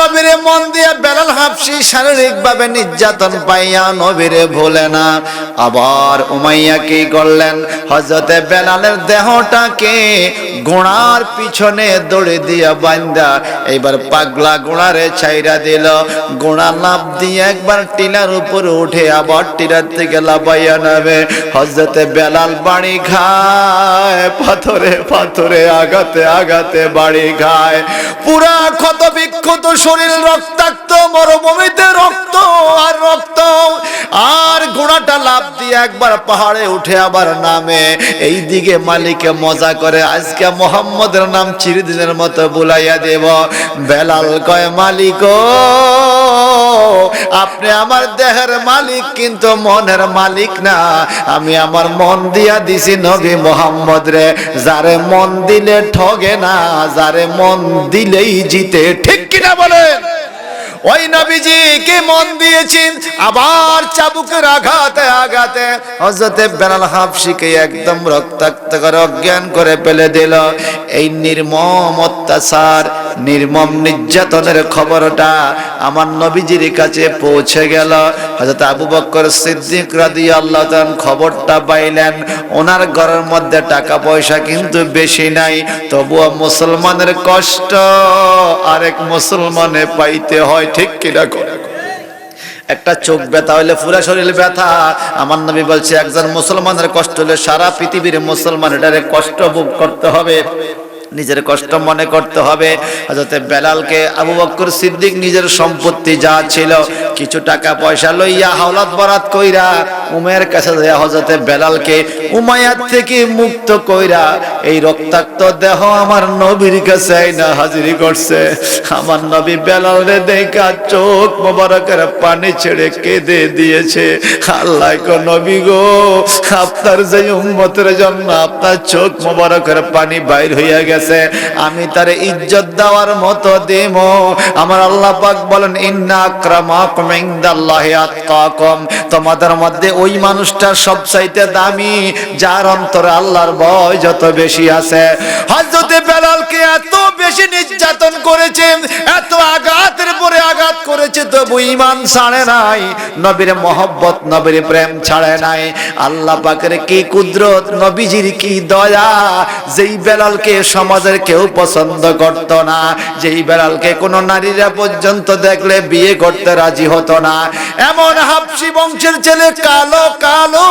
নবীরে মন দিয়ে বেলাল হাবশী শারীরিকভাবে নির্যাতন পাইয়া নবীরে ভোলে না। আবার উমাইয়া কি করলেন, হযরতে বেলালের দেহটাকে ঘোড়ার পিছনে দড়ি দিয়া বাঁধা এইবার পাগলা ঘোড়ারে ছাইরা দিল। ঘোড়া লাফ দিয়ে একবার টিলার উপরে উঠে আবার টিলার থেকে লাফাইয়া নামে। হযরতে বেলাল বাড়ি খায়, পাথরে পাথরে আঘাতে আঘাতে বাড়ি খায়। পুরা ক্ষত বিক্ষত শরীর রক্তাক্ত, মরুভূমিতে রক্ত আর রক্ত। আর ঘোড়াটা লাফ দিয়ে একবার পাহাড়ে উঠে আবার নামে। এই দিকে মালিকে মজা করে, আজকে মোহাম্মদের নাম চিরদিনের মতো বুলাইয়া দেব। বেলাল কয়, মালিক আপনি আমার দেহের মালিক কিন্তু মনের মালিক না। আমি আমার মন দিয়া দিছি নবী মোহাম্মদ রে, যারে মন দিলে ঠগে না, যারে মন দিলেই জিতে। ঠিক কিনা বলেন? ওই নবীজিকে মন দিয়েছেন। আবার চাবুকের আঘাতে আঘাতে হযরতে বেলাল হাবশীকে একদম রক্তাক্ত করে অজ্ঞান করে ফেলে দিল। এই নির্মম অত্যাচার, নির্মম নির্যাতনের খবরটা আমার নবীজির কাছে পৌঁছে গেল। হযরত আবু বকর সিদ্দিক রাদিয়াল্লাহু তাআলা খবরটা পাইলেন। ওনার ঘরের মধ্যে টাকা পয়সা কিন্তু বেশি নাই, তবুও মুসলমানের কষ্ট আরেক মুসলমানে পাইতে হয়। ঠিক কিনা? একটা চোখ ব্যথা হইলে পুরা শরীর ব্যথা। আমার নবী বলছে, একজন মুসলমানের কষ্ট হলে সারা পৃথিবীর মুসলমান এটারে কষ্ট ভোগ করতে হবে, নিজের কষ্ট মনে করতে হবে। হযরতে বেলালকে আবু বকর সিদ্দিক নিজের সম্পত্তি যা ছিল কিছু টাকা পয়সা লইয়া হাওলাত বরাত কইরা উমাইয়ার কাছে যায়। হযরতে বেলালকে উমাইয়ার থেকে মুক্ত কইরা এই রক্তাক্ত দেহ আমার নবীর কাছে আইনা হাজির করছে। আমার নবী বেলালরে দেখা চোখ মোবারকের পানি ছেড়ে কেঁদে দিয়েছে। আল্লাহ গো নবী গো, আপনার যে উম্মতের জন্য আপনার চোখ মোবারকের পানি বাইর হইয়া গেছে, আমি তার ইজ্জত দেওয়ার মতো দেব। আমার আল্লাহ পাক বলেন, ইন্না আকরামাকুম ইনদাল্লাহি আতকাকুম, তোমাদের মধ্যে ওই মানুষটা সবচাইতে দামি যার অন্তরে আল্লাহর ভয় যত বেশি আছে। হযরতে বেলালকে এত বেশি নির্যাতন করেছে, এত আঘাতের পরে আঘাত করেছে, তবু ঈমান ছাড়ে নাই, নবীর মহব্বত নবীর প্রেম ছাড়ে নাই। আল্লাহ পাকের কি কুদরত, নবীজির কি দয়া, যেই বেলালকে সমাজের কেউ পছন্দ করত না, যেই বেলালকে কোনো নারীরা পর্যন্ত দেখলে বিয়ে করতে রাজি হতো না, এমন হাবশী বংশের ছেলে, কালো কালো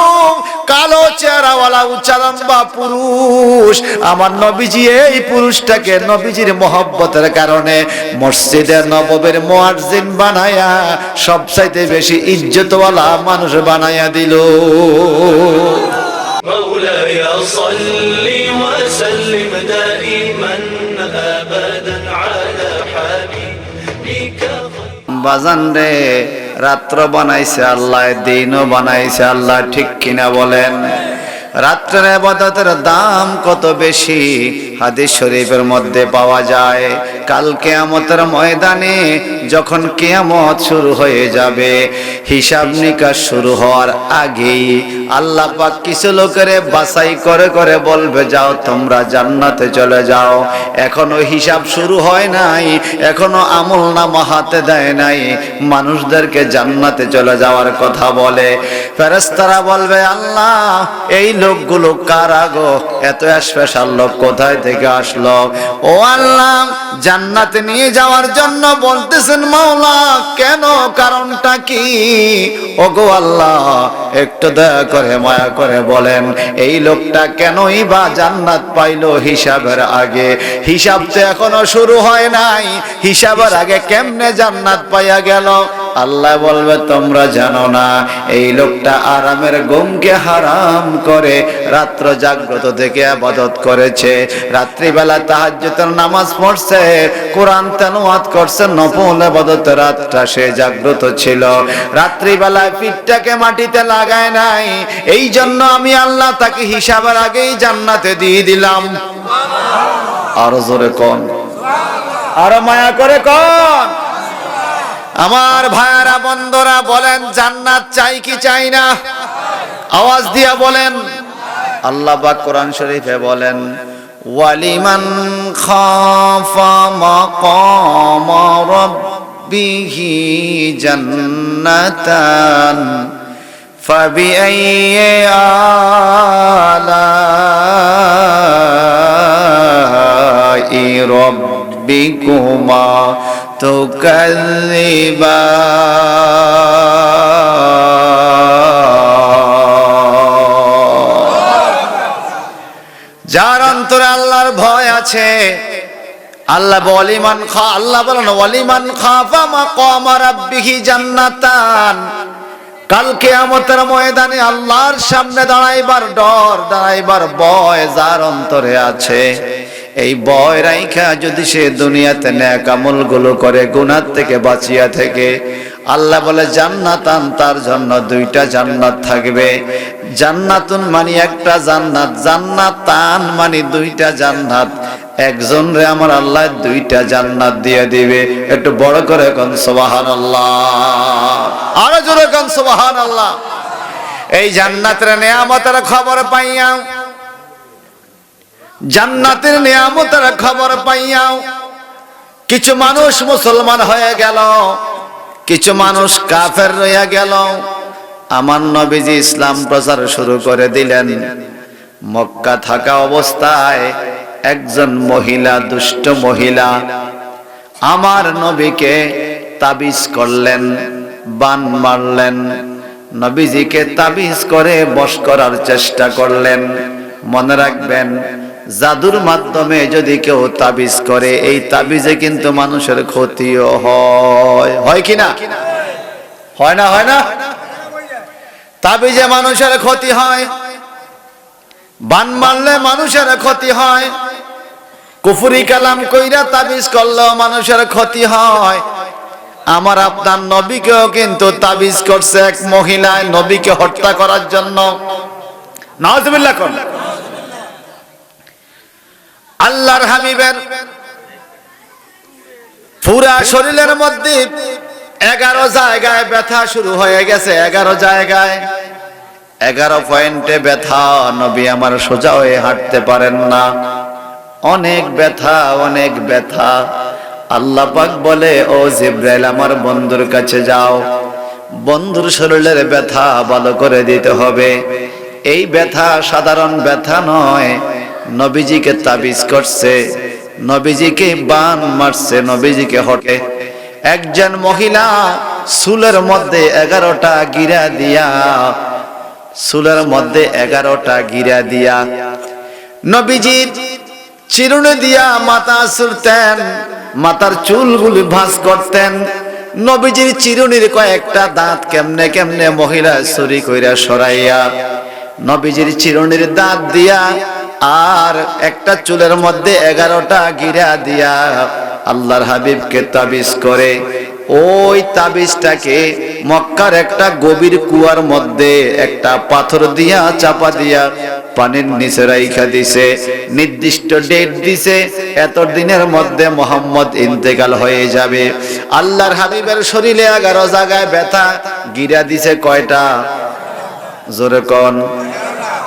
কালো চেহারাওয়ালা উঁচা লম্বা পুরুষ, আমার নবীজি এই পুরুষটাকে নবীজির মহব্বতের কারণে মসজিদে নববীর মুয়াজ্জিন বানায়া সবচাইতে বেশি ইজ্জতওয়ালা মানুষ বানায়া দিল। مولاي صل وسلم دائما ابدا على حبيبك। বাজান রে, রাত্র বানাইছে আল্লাহ, দিনও বানাইছে আল্লাহ। ঠিক কিনা বলেন? রাত্রের ইবাদতের দাম কত বেশি হাদিস শরীফের মধ্যে পাওয়া যায়। কাল কিয়ামতের ময়দানে যখন কিয়ামত শুরু হয়ে যাবে, হিসাব নিকাশ শুরু হওয়ার আগেই আল্লাহ পাক কিছু লোকের বাছাই করে করে বলবে, যাও তোমরা জান্নাতে চলে যাও। এখনো হিসাব শুরু হয় নাই, এখনো আমলনামা হাতে দেয় নাই, মানুষদেরকে জান্নাতে চলে যাওয়ার কথা বলে। ফেরেশতারা বলবে, আল্লাহ এই লোকগুলো কারা গো? এত স্পেশাল লোক কোথায় থেকে আসলো? ও আল্লাহ, জান্নাতে নিয়ে যাওয়ার জন্য বলতেছেন মাওলা, কেন? কারণটা কি? ওগো আল্লাহ, একটু দয়া করে মায়া করে বলেন, এই লোকটা কেনই বা জান্নাত পাইলো হিসাবের আগে? হিসাব তো এখনো শুরু হয় নাই, হিসাবের আগে কেমনে জান্নাত পাইয়া গেল? আল্লাহ বলবে, তোমরা জানো না, এই লোকটা আরামের ঘুমকে হারাম করে রাত্র জাগ্রত থেকে ইবাদত করেছে, রাত্রিবেলা তাহাজ্জুদের নামাজ পড়ছে, কোরআন তেলাওয়াত করছে, নফল ইবাদত রাতটা সে জাগ্রত ছিল, রাত্রিবেলায় পিঠটাকে মাটিতে লাগায় নাই। এই জন্য আমি আল্লাহ তাকে হিসাবের আগেই জান্নাতে দিয়ে দিলাম। আরো জোরে কোন, আরো মায়া করে কোন। আমার ভাইয়ারা বন্ধুরা, বলেন জান্নাত চাই কি চাই না? আওয়াজ দিয়া বলেন। আল্লাহ পাক কোরআন শরীফে বলেন, ওয়ালিমান খাফা মাকামা রাব্বিহি জান্নাতান فبأي آلاء ربكما تكذبان যার অন্তরে আল্লাহর ভয় আছে আল্লাহ বলেন ওয়ালিমান খাফা মাকামা রাব্বিহি জান্নাতান কাল কিয়ামতের ময়দানে আল্লাহর সামনে দাঁড়াইবার ডর দাঁড়াইবার ভয় যার অন্তরে আছে এই ভয় রাইখা যদি সে দুনিয়াতে নেক আমলগুলো করে গুনাহ থেকে বাঁচিয়া থেকে আল্লাহ বলে জান্নাতান তার জন্য দুইটা জান্নাত থাকবে জান্নাতুন মানে একটা জান্নাত জান্নাতান মানে দুইটা জান্নাত একজন রে আমার আল্লাহ দুইটা জান্নাত দিয়ে দিবে একটু বড় করে কোন সুবহানাল্লাহ আরো জোরে কোন সুবহানাল্লাহ এই জান্নাতের নিয়ামতের খবর পাইয়া জান্নাতের নিয়ামতের খবর পাইয়া কিছু মানুষ মুসলমান হয়ে গেল কিছু মানুষ কাফের রইয়া গেল আমার নবীজি ইসলাম প্রচার শুরু করে দিলেন মক্কা থাকা অবস্থায় একজন মহিলা দুষ্ট মহিলা আমার নবীকে তাবিজ করলেন বান মারলেন নবীজিকে তাবিজ করে বশ করার চেষ্টা করলেন মনে রাখবেন জাদুর মাধ্যমে যদি কেউ তাবিজ করে এই তাবিজে কিন্তু মানুষের ক্ষতিও হয় কি না হয় না হয় না তাবিজে মানুষের ক্ষতি হয় বান মারলে মানুষের ক্ষতি হয় কুফরি কালাম কইরা তাবিজ করলেও মানুষের ক্ষতি হয় আমার আপনার নবীকেও কিন্তু তাবিজ করছে এক মহিলায় নবীকে হত্যা করার জন্য নাউজুবিল্লাহ কোন আল্লাহর হাবিবের পুরা শরীরের মধ্যে 11 জায়গায় ব্যথা শুরু হয়ে গেছে 11 জায়গায় 11 পয়েন্টে ব্যথা নবী আমার সোজা হয়ে হাঁটতে পারেন না অনেক ব্যথা আল্লাহ পাক বলে ও জিবরাইল আমার বন্ধুর কাছে যাও বন্ধুর শরীরের ব্যথা ভালো করে দিতে হবে এই ব্যথা সাধারণ ব্যথা নয় নবীজিকে তাবিজ করছে নবীজিকে বান মারছে নবীজিকে হটে একজন মহিলা চুলের মধ্যে 11টা গিরা দিয়া চুলের মধ্যে 11টা গিরা দিয়া নবীজির চিরুনি দিয়া মাথা চুলতেন মাথার চুলগুলি ভাঁজ করতেন নবীজির চিরুনির কয়েকটা দাঁত কেমনে কেমনে মহিলা চুরি কইরা সরাইয়া নবীজির চিরুনির দাঁত দিয়া আর একটা চুলের মধ্যে 11টা গিরা দিয়া আল্লাহর হাবিবকে তাবিজ করে ওই তাবিজটাকে মক্কার একটা গভীর কুয়ার মধ্যে একটা পাথর দিয়া চাপা দিয়া পানির নিচে রাইখা দিছে নির্দিষ্ট ডেট দিছে এত দিনের মধ্যে মুহাম্মদ ইন্তেকাল হয়ে যাবে আল্লাহর হাবিবের শরীরে 11 জায়গায় ব্যথা গিরা দিছে কয়টা জোরে কোন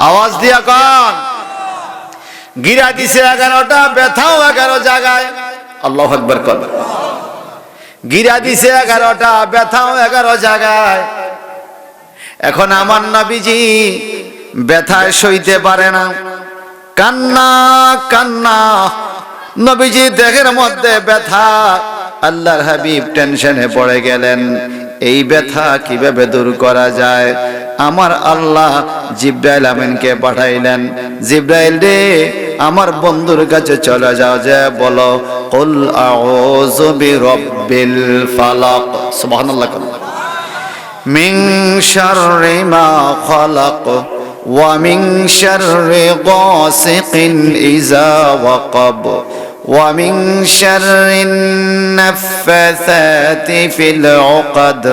আওয়াজ দিয়া কোন গিরা দিছে 11টা ব্যথাও 11 জায়গায় আল্লাহু আকবার কোন গিরা দিছে 11টা ব্যথাও 11 জায়গায় এখন আমার নবীজি ব্যথায় সইতে পারে না কান্না নবীজি দেহের মধ্যে ব্যথা আল্লাহর হাবিব টেনশনে পড়ে গেলেন এই ব্যথা কিভাবে দূর করা যায় আমার আল্লাহ জিবরাইল আমিনকে পাঠাইলেন জিবরাইল রে আমার বন্ধুর কাছে চলে যাও যে বলো কুল আউযু বিরাব্বিল ফালাক সুবহানাল্লাহ মিন শাররি মা খালাক ওয়া মিন শাররি গাসিকিন ইযা ওয়াকাব ওয়া মিন শাররিন নাফাসাতি ফিল উকাদ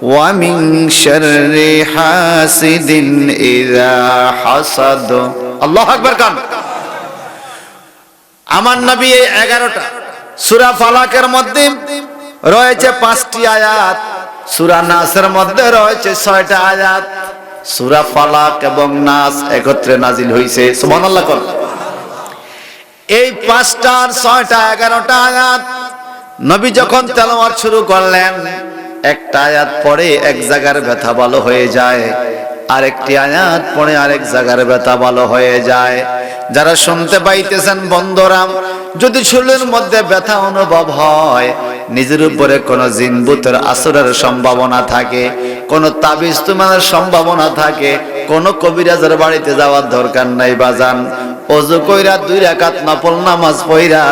ওয়া মিন শাররি হাসিদিন ইযা হাসাদ আল্লাহু আকবার কান আমার নবী এই 11টা সূরা ফালাকের মধ্যে রয়েছে 5টি আয়াত সূরা নাসের মধ্যে রয়েছে 6টা আয়াত সূরা ফালাক এবং নাস একত্রে নাজিল হইছে সুবহানাল্লাহ কোন এই 5টা আর 6টা 11টা আয়াত নবী যখন তেলাওয়াত শুরু করলেন, একটা আয়াত পড়ে এক জায়গার ব্যথা ভালো হয়ে যায়, আরেকটি আয়াত পড়ে আরেক জায়গার ব্যথা ভালো হয়ে যায়। যারা শুনতে পাইতেছেন বন্ধুরা, যদি শরীরের মধ্যে ব্যথা অনুভব হয়, নিজের উপরে কোন জিনভূতের আসরের সম্ভাবনা থাকে, কোন তাবিজ তুমানের সম্ভাবনা থাকে, কোন কবিরাজের বাড়িতে যাওয়ার দরকার নাই বাজান। ওযু কইরা 2 রাকাত নফল নামাজ পড়া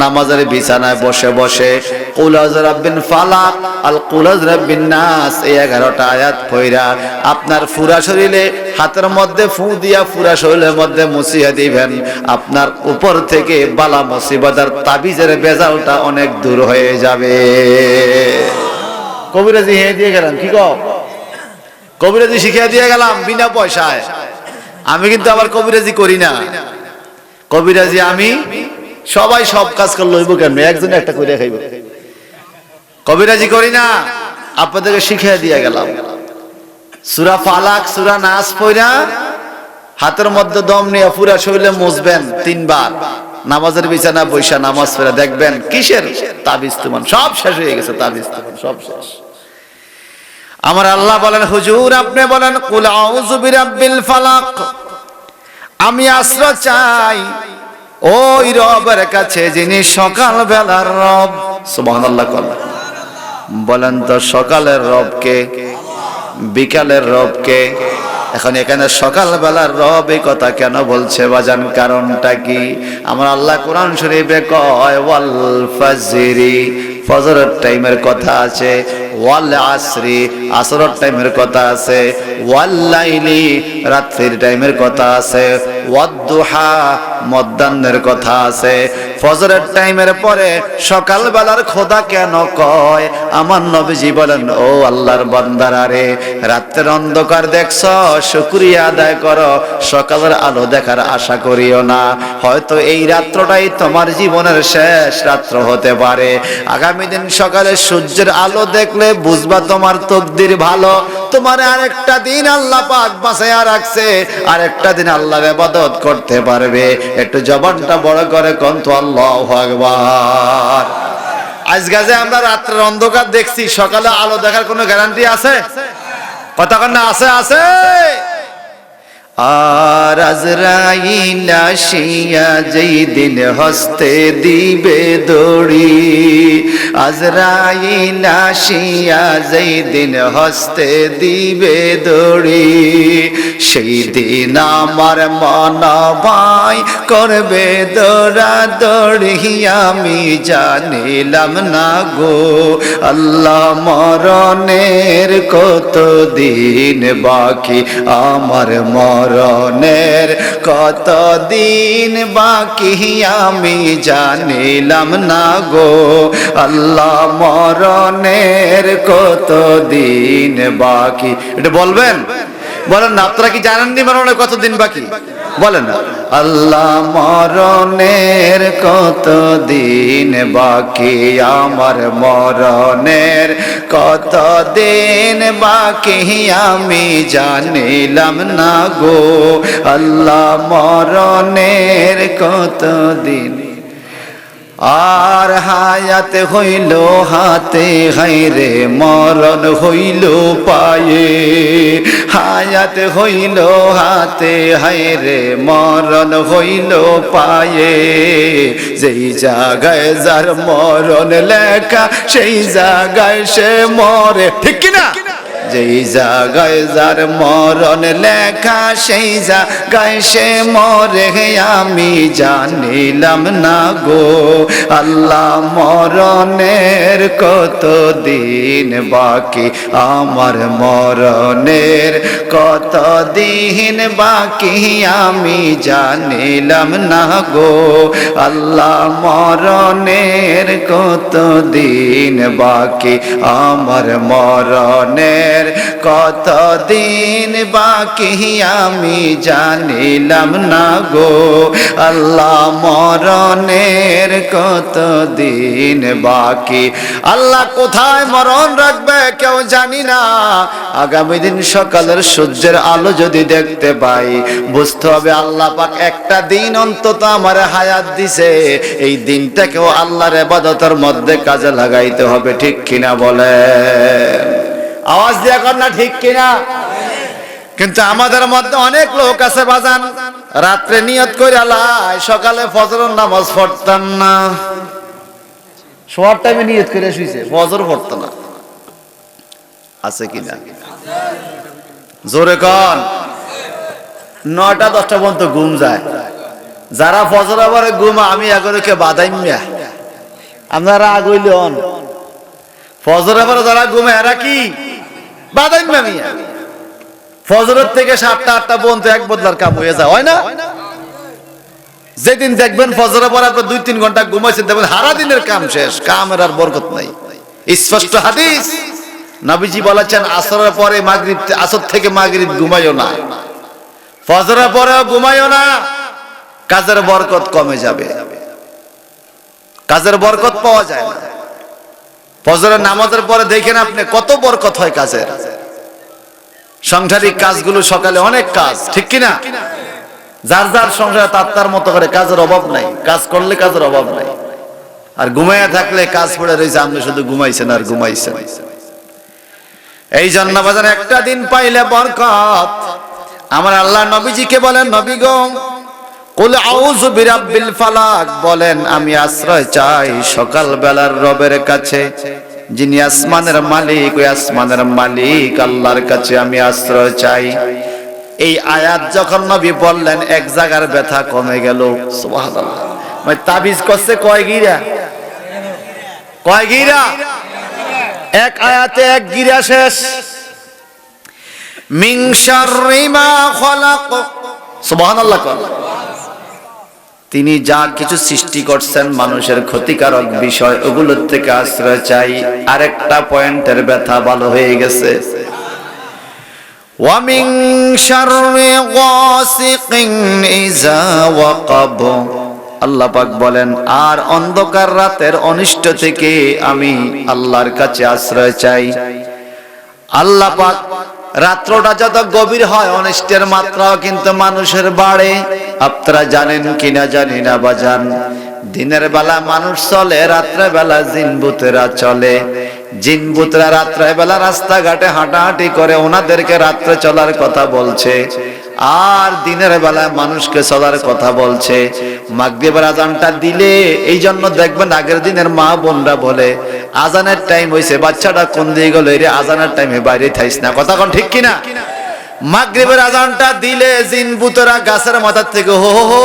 নামাজের বিছানায় বসে বসে কুল আউযু রাব্বিল ফালাক আল কুল আউযু রাব্বিন নাস এই 11টা আয়াত পড়া আপনার পুরা শরীরে হাতের মধ্যে ফু দিয়া পুরা শরীরের মধ্যে মুছিয়ে দিবেন, আপনার উপর থেকে বালা মুসিবতের তাবিজের বেজালটা অনেক দূর হয়ে যাবে। কবিরাজি হে দিয়ে গেলাম, কি গো কবিরাজি শিখিয়ে দিয়ে গেলাম বিনা পয়সায়। আমি কিন্তু আবার কবিরাজি করি না, কবিরাজি আমি সবাই সব কাজ করে লইব কেন, একজন একটা করে খাইব, কবিরাজি করি না, আপনাদেরকে শিখিয়ে দিয়ে গেলাম। সূরা ফালাক সূরা নাস পড়া হাতের মধ্যে দম নিয়ে পুরা শরীরে মুছবেন 3 বার, নামাজের বিছানা বৈশা নামাজ পড়া দেখবেন কিসের তাবিজ তুমান সব শেষ হয়ে গেছে, তাবিজ তুমান সব শেষ। আমার আল্লাহ বলেন, হুজুর আপনি বলেন কুল আউযু বিরাব্বিল ফালাক, আমি আশ্রয় চাই ওই রবের কাছে যিনি সকাল বেলার রব। সুবহানাল্লাহ বলেন তো, সকালের রব কে, বিকালের রব কে? এখন এখানে সকাল বেলার রব এই কথা কেন বলছে বাজান, কারণটা কি? আমার আল্লাহ কোরআন শরীফে কয় ওয়াল ফাজরি, ফজরের টাইমের কথা আছে, ওয়াল আসরি আসরের টাইমের কথা আছে, ওয়াল লাইলি রাত্রির টাইমের কথা আছে, ওয়াদ দুহা মধ্যাহ্নের কথা আছে। ফজরের টাইমের পরে সকাল বেলার খোদা কেন কয়? আমার নবীজি বলেন, ও আল্লাহর বান্দারা রে, রাতের অন্ধকার দেখছো, শুকরিয়া আদায় করো, সকালের আলো দেখার আশা করিও না। হয়তো এই রাত্রটাই তোমার জীবনের শেষ রাত্র হতে পারে। আগামী দিন সকালে সূর্যের আলো দেখলে বুঝবা তোমার তকদির ভালো, তোমার আরেকটা দিন আল্লাহ পাক বাঁচাইয়া রাখছে, আরেকটা দিন আল্লাহর ইবাদত করতে পারবে। একটু জবানটা বড় করে কোন তো আল্লাহু আকবার। আজকে যে আমরা রাত্রের অন্ধকার দেখছি, সকালে আলো দেখার কোনো গ্যারান্টি আছে? কথা কন না, আছে আছে। আর আজরাইল আসিয়া যেই দিন হস্তে দিবে দড়ি, আজরাইল আসিয়া যেই দিন হস্তে দিবে দড়ি, সেই দিন আমার মন ভাই করবে দৌড়া দৌড়ি, আমি জানিলাম না গো আল্লাহ মরণের কত দিন বাকি, আমার মরণের কত দিন বাকি, আমি জানিলাম না গো আল্লাহ মরণের কত দিন বাকি। এটা বলবেন, বলেন না, আপনারা কি জানেননি মরণের কত দিন বাকি? বলেন না, আল্লাহ মরণের কত দিন বাকি, আমার মরণের কত দিন বাকি, আমি জানিলাম না গো আল্লাহ মরণের কত দিন। আর হায়াত হইল হাতে, হায়রে মরণ হইল পায়ে, হায়াত হইল হাতে, হায়রে মরণ হইল পায়ে, যেই জায়গায় যার মরণ লেখা সেই জায়গায় সে মরে, ঠিক কিনা? যেই জায়গায় যার মরণ লেখা সেই জায়গায় সে মরে, আমি জানিলাম না গো আল্লাহ মরণের কত দিন বাকি, আমার মরণের কত দিন বাকি, আমি জানিলাম না গো আল্লাহ মরণের কত দিন বাকি, আমার মরণের জীবনের কতদিন বাকি আমি জানিলাম না গো আল্লাহ মরণের কতদিন বাকি আল্লাহ কোথায় মরণ রাখবে কেউ জানি না আগামী দিন সকালের সূর্যের আলো যদি দেখতে পাই বুঝতে হবে আল্লাহ পাক একটা দিন অন্তত আমার হায়াত দিছে এই দিনটাকেও আল্লাহর ইবাদতের মধ্যে কাজে লাগাইতে হবে ঠিক কিনা বলে আওয়াজ দিয়া কর না ঠিক কিনা কিন্তু আমাদের মধ্যে অনেক লোক আছে বাজান রাত্রে নিয়ত করে আলাই সকালে ফজরের নামাজ পড়তাম না শোয়ার টাইমে নিয়ত করে শুইছে ফজর পড়তো না আছে কিনা জোরে কন 9টা 10টা পর্যন্ত ঘুম যায় যারা ফজর আবার ঘুম আমি এগোকে বাদাইম মিয়া আপনারা আগইল অন ফজর আবার যারা ঘুমে এরা কি বাদাইম মিয়া ফজরের থেকে 7টা 8টা পর্যন্ত এক বদলার কাম হয়ে যায় হয় না যেদিন দেখবেন ফজরের পর আপনি 2-3 ঘন্টা ঘুমাইছেন দেখবেন সারা দিনের কাম শেষ কামের আর বরকত নাই স্পষ্ট হাদিস নবীজি বলেছেন আসরের পরে মাগরিব আসর থেকে মাগরিব ঘুমাইও না ফজরের পরেও ঘুমাইও না কাজের বরকত কমে যাবে কাজের বরকত পাওয়া যায় না ফজরের নামাজের পরে দেখেন আপনি কত বরকত হয় কাজের সাংসারিক কাজগুলো সকালে অনেক কাজ ঠিক কি না যার যার সংসারে তার মতো করে কাজের অভাব নাই কাজ করলে কাজের অভাব নাই আর ঘুমাইয়া থাকলে কাজ পড়ে রয়েছে আপনি শুধু ঘুমাইছেন আর ঘুমাইছেন এই জন্য বাজার একটা দিন পাইলে বরকত আমার আল্লাহ নবীজিকে বলেন নবী গো কুল আউযু বিরাব্বিল ফালাক বলেন আমি আশ্রয় চাই সকাল বেলার রবের কাছে যিনি আসমানের মালিক ওই আসমানের মালিক আল্লাহর কাছে আমি আশ্রয় চাই এই আয়াত যখন নবী বললেন এক জায়গার ব্যথা কমে গেল সুবহানাল্লাহ মানে তাবিজ করছে কয় গিরা এক আয়াতে এক গিরা শেষ মিন শাররি মা খলাক সুবহানাল্লাহ তিনি যা কিছু সৃষ্টি করছেন মানুষের ক্ষতিকারক বিষয় ওগুলোর থেকে আশ্রয় চাই আরেকটা পয়েন্টের ব্যথা ভালো হয়ে গেছে ওয়া মিন শাররি গাসিকিন ইযা ওয়াকাব আল্লাহ পাক বলেন আর অন্ধকার রাতের অনিষ্ট থেকে আমি আল্লাহর কাছে আশ্রয় চাই আল্লাহ পাক রাত্রটা যত গভীর হয় অনিষ্টের মাত্রাও কিন্তু মানুষের বাড়ে আপনারা জানেন কিনা জানি না বাজান দিনের বেলা মানুষ চলে রাত্রে বেলা জিনভূতেরা চলে জিনভূতরা রাত্রে বেলা রাস্তাঘাটে হাঁটাহাঁটি করে ওনাদেরকে রাত্রে চলার কথা বলছে আর দিনের বেলা মানুষকে চলার কথা বলছে মাগরিবের আজানটা দিলে এই জন্য দেখবেন আগের দিনের মা বোনরা বলে আজানের টাইম হইছে বাচ্চাটা কোন দিকে গেল রে আজানের টাইমে বাইরে থাইস না কথা কোন ঠিক কিনা মাগরিবের আজানটা দিলে জিনভূতরা গাছের মাথার থেকে হো হো হো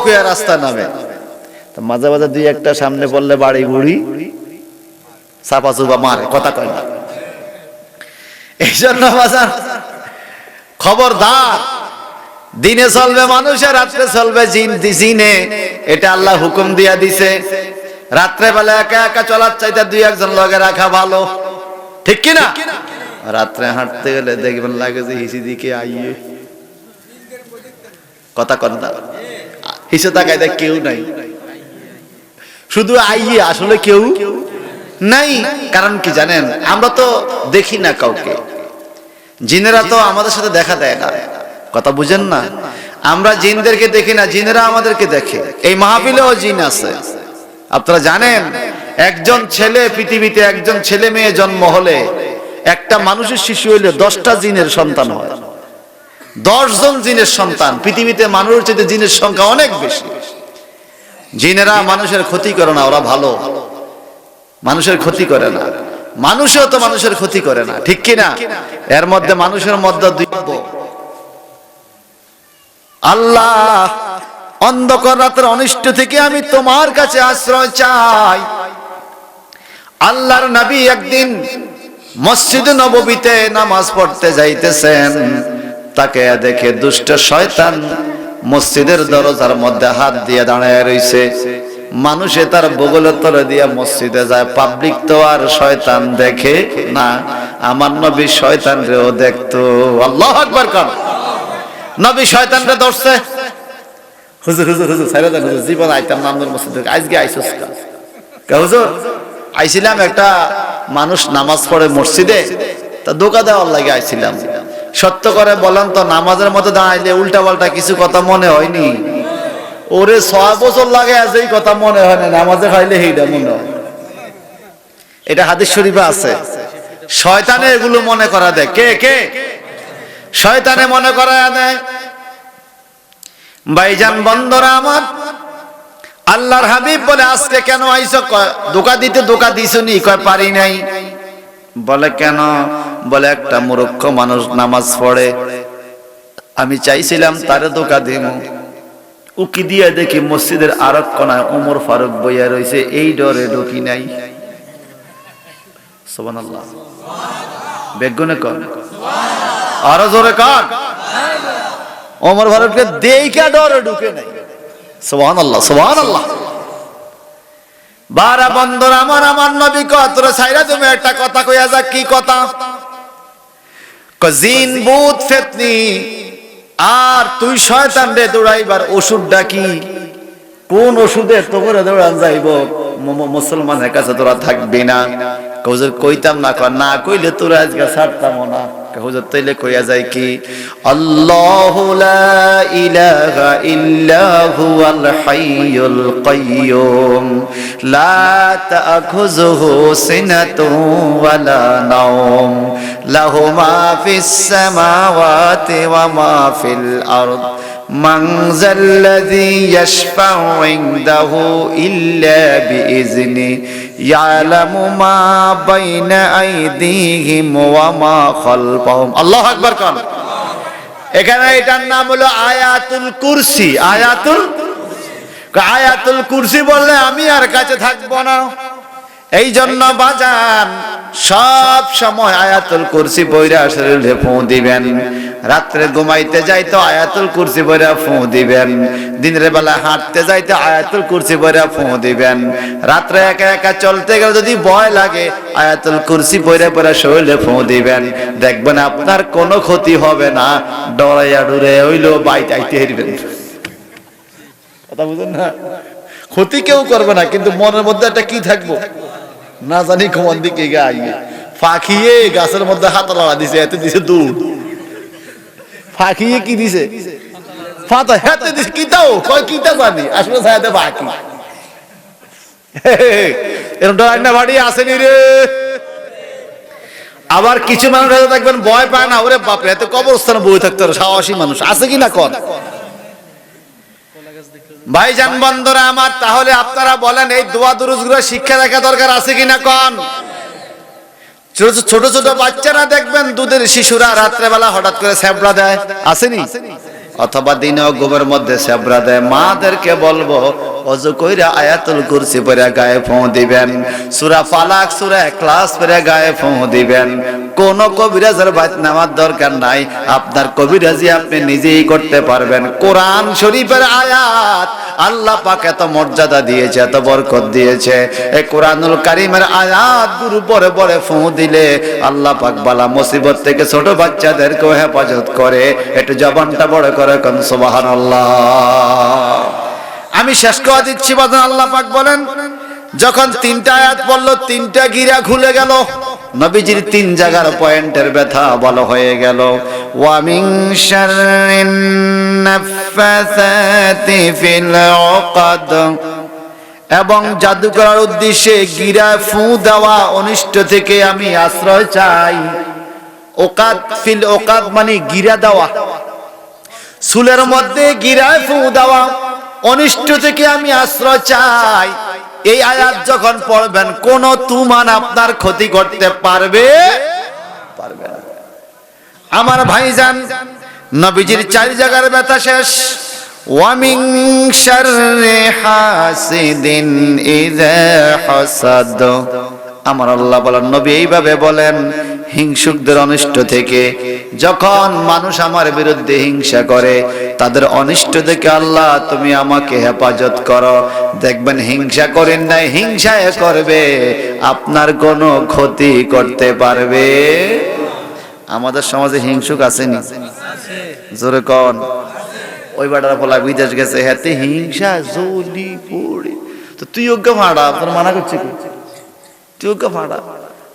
কইয়া রাস্তা নামে তো মাঝে মাঝে দুই একটা সামনে পড়লে বাড়ি বুড়ি চাপা চুপা মারে কথা কয় না এই জন্য বাজার খবরদার দিনে চলবে মানুষের রাত্রে চলবে জিনে এটা আল্লাহ হুকুম দিয়া দিছে রাত্রে বেলা একা একা চলার চাইতে দুই একজন লগে রাখা ভালো ঠিক কিনা রাত্রে হাঁটতে গেলে দেখবেন লাগে যে হিসি দিকে আইয়ে কথা কন না হিসে তাকায় দেখ কেউ নাই শুধু আইয়ে আসলে কেউ নাই কারণ কি জানেন আমরা তো দেখি না কাউকে জিনেরা তো আমাদের সাথে দেখা দেয় না কথা বুঝেন না আমরা জিনদেরকে দেখি না জিনেরা আমাদেরকে দেখে এই মাহফিলেও জিন আছে আপনারা জানেন একজন ছেলে পৃথিবীতে একজন ছেলে মেয়ে জন্ম হলে একটা মানুষের শিশু হইলে 10টা জিনের সন্তান হয় 10 জন জিনের সন্তান পৃথিবীতে মানুষের চেয়ে জিনের সংখ্যা অনেক বেশি জিনেরা মানুষের ক্ষতি করে না ওরা ভালো মানুষের ক্ষতি করে না মানুষও তো মানুষের ক্ষতি করে না ঠিক কি না এর মধ্যে মানুষের মধ্যে দুই আল্লাহ অন্ধকার রাতের অনিষ্ট থেকে আমি তোমার কাছে আশ্রয় চাই আল্লাহর নবী একদিন মসজিদে নববীতে নামাজ পড়তে যাইতেছেন তাকে দেখে দুষ্ট শয়তান মসজিদের দরজার মধ্যে হাত দিয়ে দাঁড়ায় রইছে মানুষে তার বগলের তলে দিয়ে মসজিদে যায় পাবলিক তো আর শয়তান দেখে না আমার নবী শয়তানরেও দেখতো। আল্লাহু আকবার কর। নবী শয়তানরে ধরছে, হুজুর হুজুর হুজুর ছাইরা দেন হুজুর, জীবন আইতাম না আপনার মসজিদে, আজকে আইছস কা হুজুর? আইছিলাম, একটা মানুষ নামাজ পড়ে মসজিদে, তা ধোঁকা দেওয়ার লাগে আইছিলাম। সত্য করে বলেন তো, নামাজের মতো দাঁড়াইলে উল্টা পাল্টা কিছু কথা মনে হয়নি? ওরে 6 বছর লাগে আজ এই কথা মনে হয় না, নামাজে খাইলে সেইটা মনে হয়। এটা হাদিস শরীফে আছে। শয়তানে এগুলো মনে করা দেয়। কে কে? শয়তানে মনে করা দেয়। ভাইজান বন্ধুরা আমার, আল্লাহর হাবিব বলে আজকে কেন আইছো? ধোঁকা দিতে ধোঁকা দিছনি? কয় পারি নাই। বলে কেন? বলে একটা মূর্খ মানুষ নামাজ পড়ে, আমি চাইছিলাম তারে ধোঁকা দিব, উকি দিয়ে দেখি মসজিদের আরেক কোনায় ওমর ফারুক বইয়া রয়েছে, এই ডরে ঢুকি নাই। সুবহানাল্লাহ। বেগুনে কর, আরো জোরে কর। ওমর ফারুককে দেইখা ডরে ঢুকে নাই। সুবহানাল্লাহ সুবহানাল্লাহ। বারা বন্ধুরা আমার, আমার নবী কয় তোরে ছাইরা তুমি একটা কথা কইয়া যা। কি কথা? জিন ভূত ফেতনি আর তুই শয়তান রে দৌড়াইবার ওষুধটা কি? কোন ওষুধে তো করে দৌড়ান যাইব? মুসলমানের কাছে তোরা থাকবি না। হুজুর কইতাম না, না কইলে তোরা আজকে ছাড়তাম না। হুজুর তাইলে কইয়া যায় কি? আল্লাহু লা ইলাহা ইল্লা হুয়াল হাইয়ুল কাইয়্যুম লা তা'খুযুহু সিনাতুন ওয়ালা নাওম লাহু মা ফিস সামাওয়াতি ওয়া মা ফিল আরদ মান যাল্লাযী ইয়াশফা'ু ইনদাহু ইল্লা বিইজনি ইয়ালামু মা বাইনা আইদিহিম ওয়া মা খালফাহুম। আল্লাহু আকবার কোন। এখানে এটার নাম হলো আয়াতুল কুরসি। আয়াতুল কুরসি বললে আমি আর কাছে থাকবো না। এই জন্য বাজান সব সময় আয়াতুল কুরসি পড়া শরীরে ফু দিবেন। রাত্রে ঘুমাইতে যাইতো আয়াতুল কুরসি পড়া ফু দিবেন। দিনের বেলা হাঁটতে যাইতে আয়াতুল কুরসি পড়া ফু দিবেন। রাত্রে একা একা চলতে গেলে যদি ভয় লাগে আয়াতুল কুরসি পড়া শরীরে ফু দিবেন। দেখবেন আপনার কোনো ক্ষতি হবে না। ডরাইয়া ডুরে হইলো বাইতে আইতে হেরবেন। কথা বুঝুন না? ক্ষতি কেউ করবে না, কিন্তু মনের মধ্যে একটা কি থাকবো না জানি কোন দিকে গাইয়ে ফাঁকিয়ে গাছের মধ্যে হাত লড়া দিছে, এতে দিছে দৌড়। ফাঁকিয়ে কি দিছে? ফাতা হাতে দিছে। কিতাও কয় কিতা জানি, আসলে ছায়াতে ফাঁকি। এরকম ডরাই না বাড়ি আসেনি রে। আবার কিছু মানুষ দেখবেন ভয় পায় না, ওরে বাপরে এত কবরস্থানে বই থাকতে সাহসী মানুষ আছে কিনা কন? ভাইজান বন্ধুরা আমার, তাহলে আপনারা বলেন এই দোয়া দুরুজগুলো শিক্ষা দেখা দরকার আছে কিনা কন? ছোট ছোট বাচ্চারা দেখবেন দুধের শিশুরা রাত্রেবেলা হঠাৎ করে স্যাবড়া দেয়, আসেনি? অথবা দিনেও ঘুমের মধ্যে স্যাবড়া দেয়। মাদেরকে বলবো ওযু কইরা আয়াতুল কুরসি পড়ে গায়ে ফু দিবেন, সূরা ফালাক সূরা ইখলাস পড়ে গায়ে ফু দিবেন। কোন কবিরাজের বাইত নেওয়ার দরকার নাই, আপনার কবিরাজি আপনি নিজেই করতে পারবেন। কোরআন শরীফের আয়াত আল্লাহ পাক এত মর্যাদা দিয়েছে, এত বরকত দিয়েছে। এই কোরআনুল কারীমের আয়াতগুলো পরে পরে ফু দিলে আল্লাহ পাক বালা মুসিবত থেকে ছোট বাচ্চাদেরকে হেফাজত করে। একটু জবানটা বড় করে কোন সুবহানাল্লাহ। আমি শেষ করে দিচ্ছি বাজান। আল্লাহ পাক বলেন যখন 3টা আয়াত বলল 3টা গিরা খুলে গেল, নবীজির 3 জায়গার পয়েন্টের ব্যথা বলা হয়ে গেল। ওয়া মিন শাররিন নাফাসাতি ফিল উকাদ, এবং জাদু করার উদ্দেশ্যে গিরা ফু দেওয়া অনিষ্ট থেকে আমি আশ্রয় চাই। উকাদ ফিল উকাদ মানে গিরা দেওয়া, চুলের মধ্যে গিরা ফু দেওয়া, অনিষ্ট থেকে আমি আশ্রয় চাই। এই আয়াত যখন পড়বেন কোন তুমান আপনার ক্ষতি করতে পারবে না। আমার ভাইজান নবীজির 4 জায়গার ব্যথা শেষ। ওয়া মিন শাররি হাসিদিন ইযা হাসাদ। আমার আল্লাহ বলেন নবী এইভাবে বলেন, হিংসুকদের অনিষ্ট থেকে। যখন মানুষ আমার বিরুদ্ধে হিংসা করে, তাদের অনিষ্ট থেকে আল্লাহ তুমি আমাকে হেফাজত করো। দেখবেন হিংসা করেন নাই, হিংসায় করবে, আপনার কোনো ক্ষতি করতে পারবে। আমাদের সমাজে হিংসুক আসেনি? জোরে কন। ওই বাটার পোলা বিদেশ গেছে, হাতে হিংসা জলি পড়ে, তো তুই ওকে ভাড়া, তোর মানা করছে কি? তুই ওকে ভাড়া।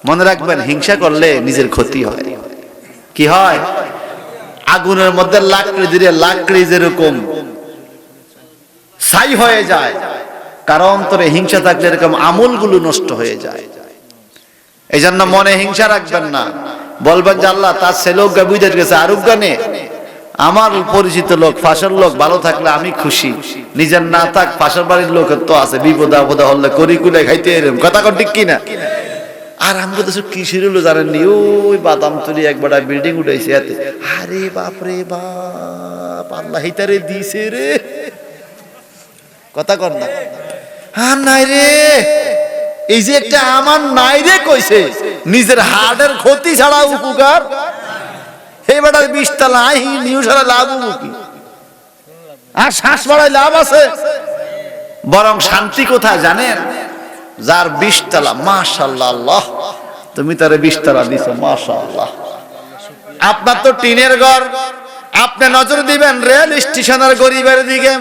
মনে রাখবেন, হিংসা করলে নিজের ক্ষতি হয়। কি হয়? আগুনের মধ্যে লাকড়ি দিলে লাকড়ি যেরকম ছাই হয়ে যায়, কারণ তোর হিংসা থাকলে এরকম আমলগুলো নষ্ট হয়ে যায়। এই জন্য মনে হিংসা রাখবেন না। বলবেন যে আল্লাহ তার ছেলে বিদেশ গেছে, আর গানে আমার পরিচিত লোক ফাঁসের লোক ভালো থাকলে আমি খুশি, নিজের না থাক ফাঁসের বাড়ির লোকের তো আছে, বিপদ আপদ হলে করি কুলে খাইতে এরকম কথা কন, ঠিক কিনা? আর আমাকে তো কি শিরুলো জানেননি, ওই বাদাম তুলি একবার বিল্ডিং উঠেছে এতে, আরে বাপরে বাপ, আল্লাহ হিতারে দিছে রে, কথা কন না। হ্যাঁ নাই রে, এই যে একটা আমার নাই রে কইছে, নিজের হার্টের ক্ষতি ছাড়া উপকার। এই বেটার 20 তলা নিউ সারা লাভ কি? আর শ্বাস বাড়ায় লাভ আছে? বরং শান্তি কোথায় জানেন? যার 20 তলা, মাশাআল্লাহ, আল্লাহ তুমি তারে 20 তলা দিছো, মাশাআল্লাহ। আপনার তো টিনের ঘর, আপনি নজর দিবেন রেল স্টেশনের গরিবের দিকে,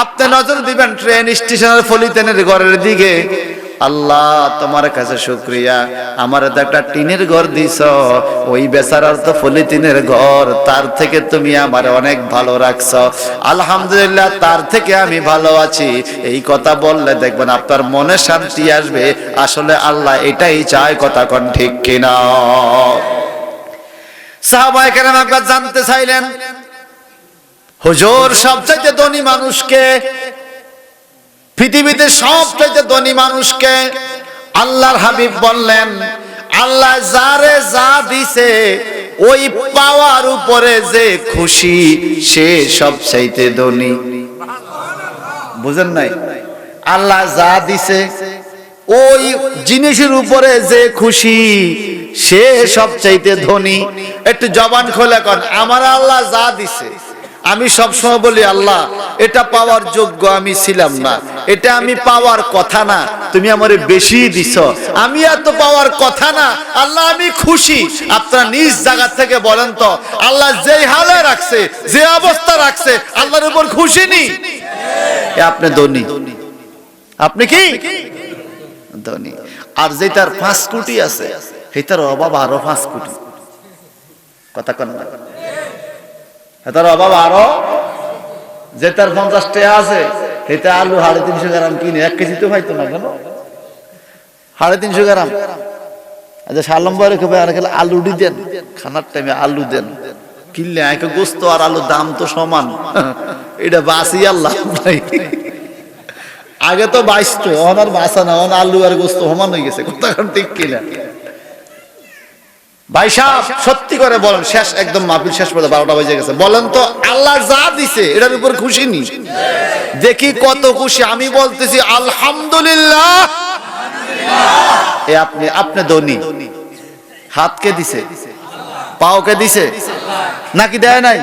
আপনি নজর দিবেন ট্রেন স্টেশনের ফলিতেনের ঘরের দিকে। আল্লাহ তোমার কাছে শুকরিয়া, আমার তো একটা টিনের ঘর দিছ, ওই বেচারার তো ফলিতিনের ঘর, তার থেকে তুমি আমার অনেক ভালো রাখছো, আলহামদুলিল্লাহ তার থেকে আমি ভালো আছি। এই কথা বললে দেখবেন আপনার মনে শান্তি আসবে। আসলে আল্লাহ এটাই চায়, কথা কোন ঠিক কিনা? সাহাবায়ে কেরাম একবার জানতে চাইলেন, হুজুর সবচেয়ে ধনী মানুষকে, পৃথিবীতে সবচেয়ে ধনী মানুষকে? আল্লাহর হাবিব বললেন, আল্লাহ যারে যা দিছে ওই পাওয়ার উপরে যে খুশি সে সবচেয়ে ধনী। বুঝেন নাই? আল্লাহ যা দিছে ওই জিনিসের উপরে যে খুশি সে সবচেয়ে ধনী। একটু জবান খোলা কর, আমার আল্লাহ যা দিছে, আমি সবসময় বলি আল্লাহ এটা পাওয়ার যোগ্য আমি ছিলাম না, এটা আমি পাওয়ার কথা না, তুমি আমারে বেশি দিছো, আমি এত পাওয়ার কথা না, আল্লাহ আমি খুশি। আপনারা নিজ জায়গা থেকে বলেন তো, আল্লাহ যেই হালে রাখছে, যে অবস্থা রাখছে, আল্লাহর উপর খুশি নি? আপনি ধনী, আপনি কি ধনী? আর যে তার 5 কোটি আছে, সেটার অভাব আরো 5 কোটি, কথা কন না? তার অভাব আরো, যে তার 50 টাকা আছে, সেটা আলু 350 গ্রাম কিনে 1 কেজি তো পাইতো না, কেন 350 গ্রাম? আচ্ছা সালম্বরে খেবে, আর খেলে আলু দেন, খানার টাইমে আলু দেন, কিনলে একে গোস্ত আর আলুর দাম তো সমান, এটা বাসি আল্লাহ নাই। আগে তো বাইসতো, এখন আর বাসা না, এখন আলু আর গোস্ত সমান হয়ে গেছে, কথা ঠিক কিনা? ভাই সাহেব সত্যি করে বলেন, শেষ একদম মাহফিল শেষ পর্যন্ত 12টা বেজে গেছে, বলেন তো আল্লাহ যা দিছে এটার উপর খুশি নি? দেখি কত খুশি। আমি বলতেছি আলহামদুলিল্লাহ। আপনি ধনী। হাতকে দিছে, পাওকে দিছে নাকি দেয় নাই?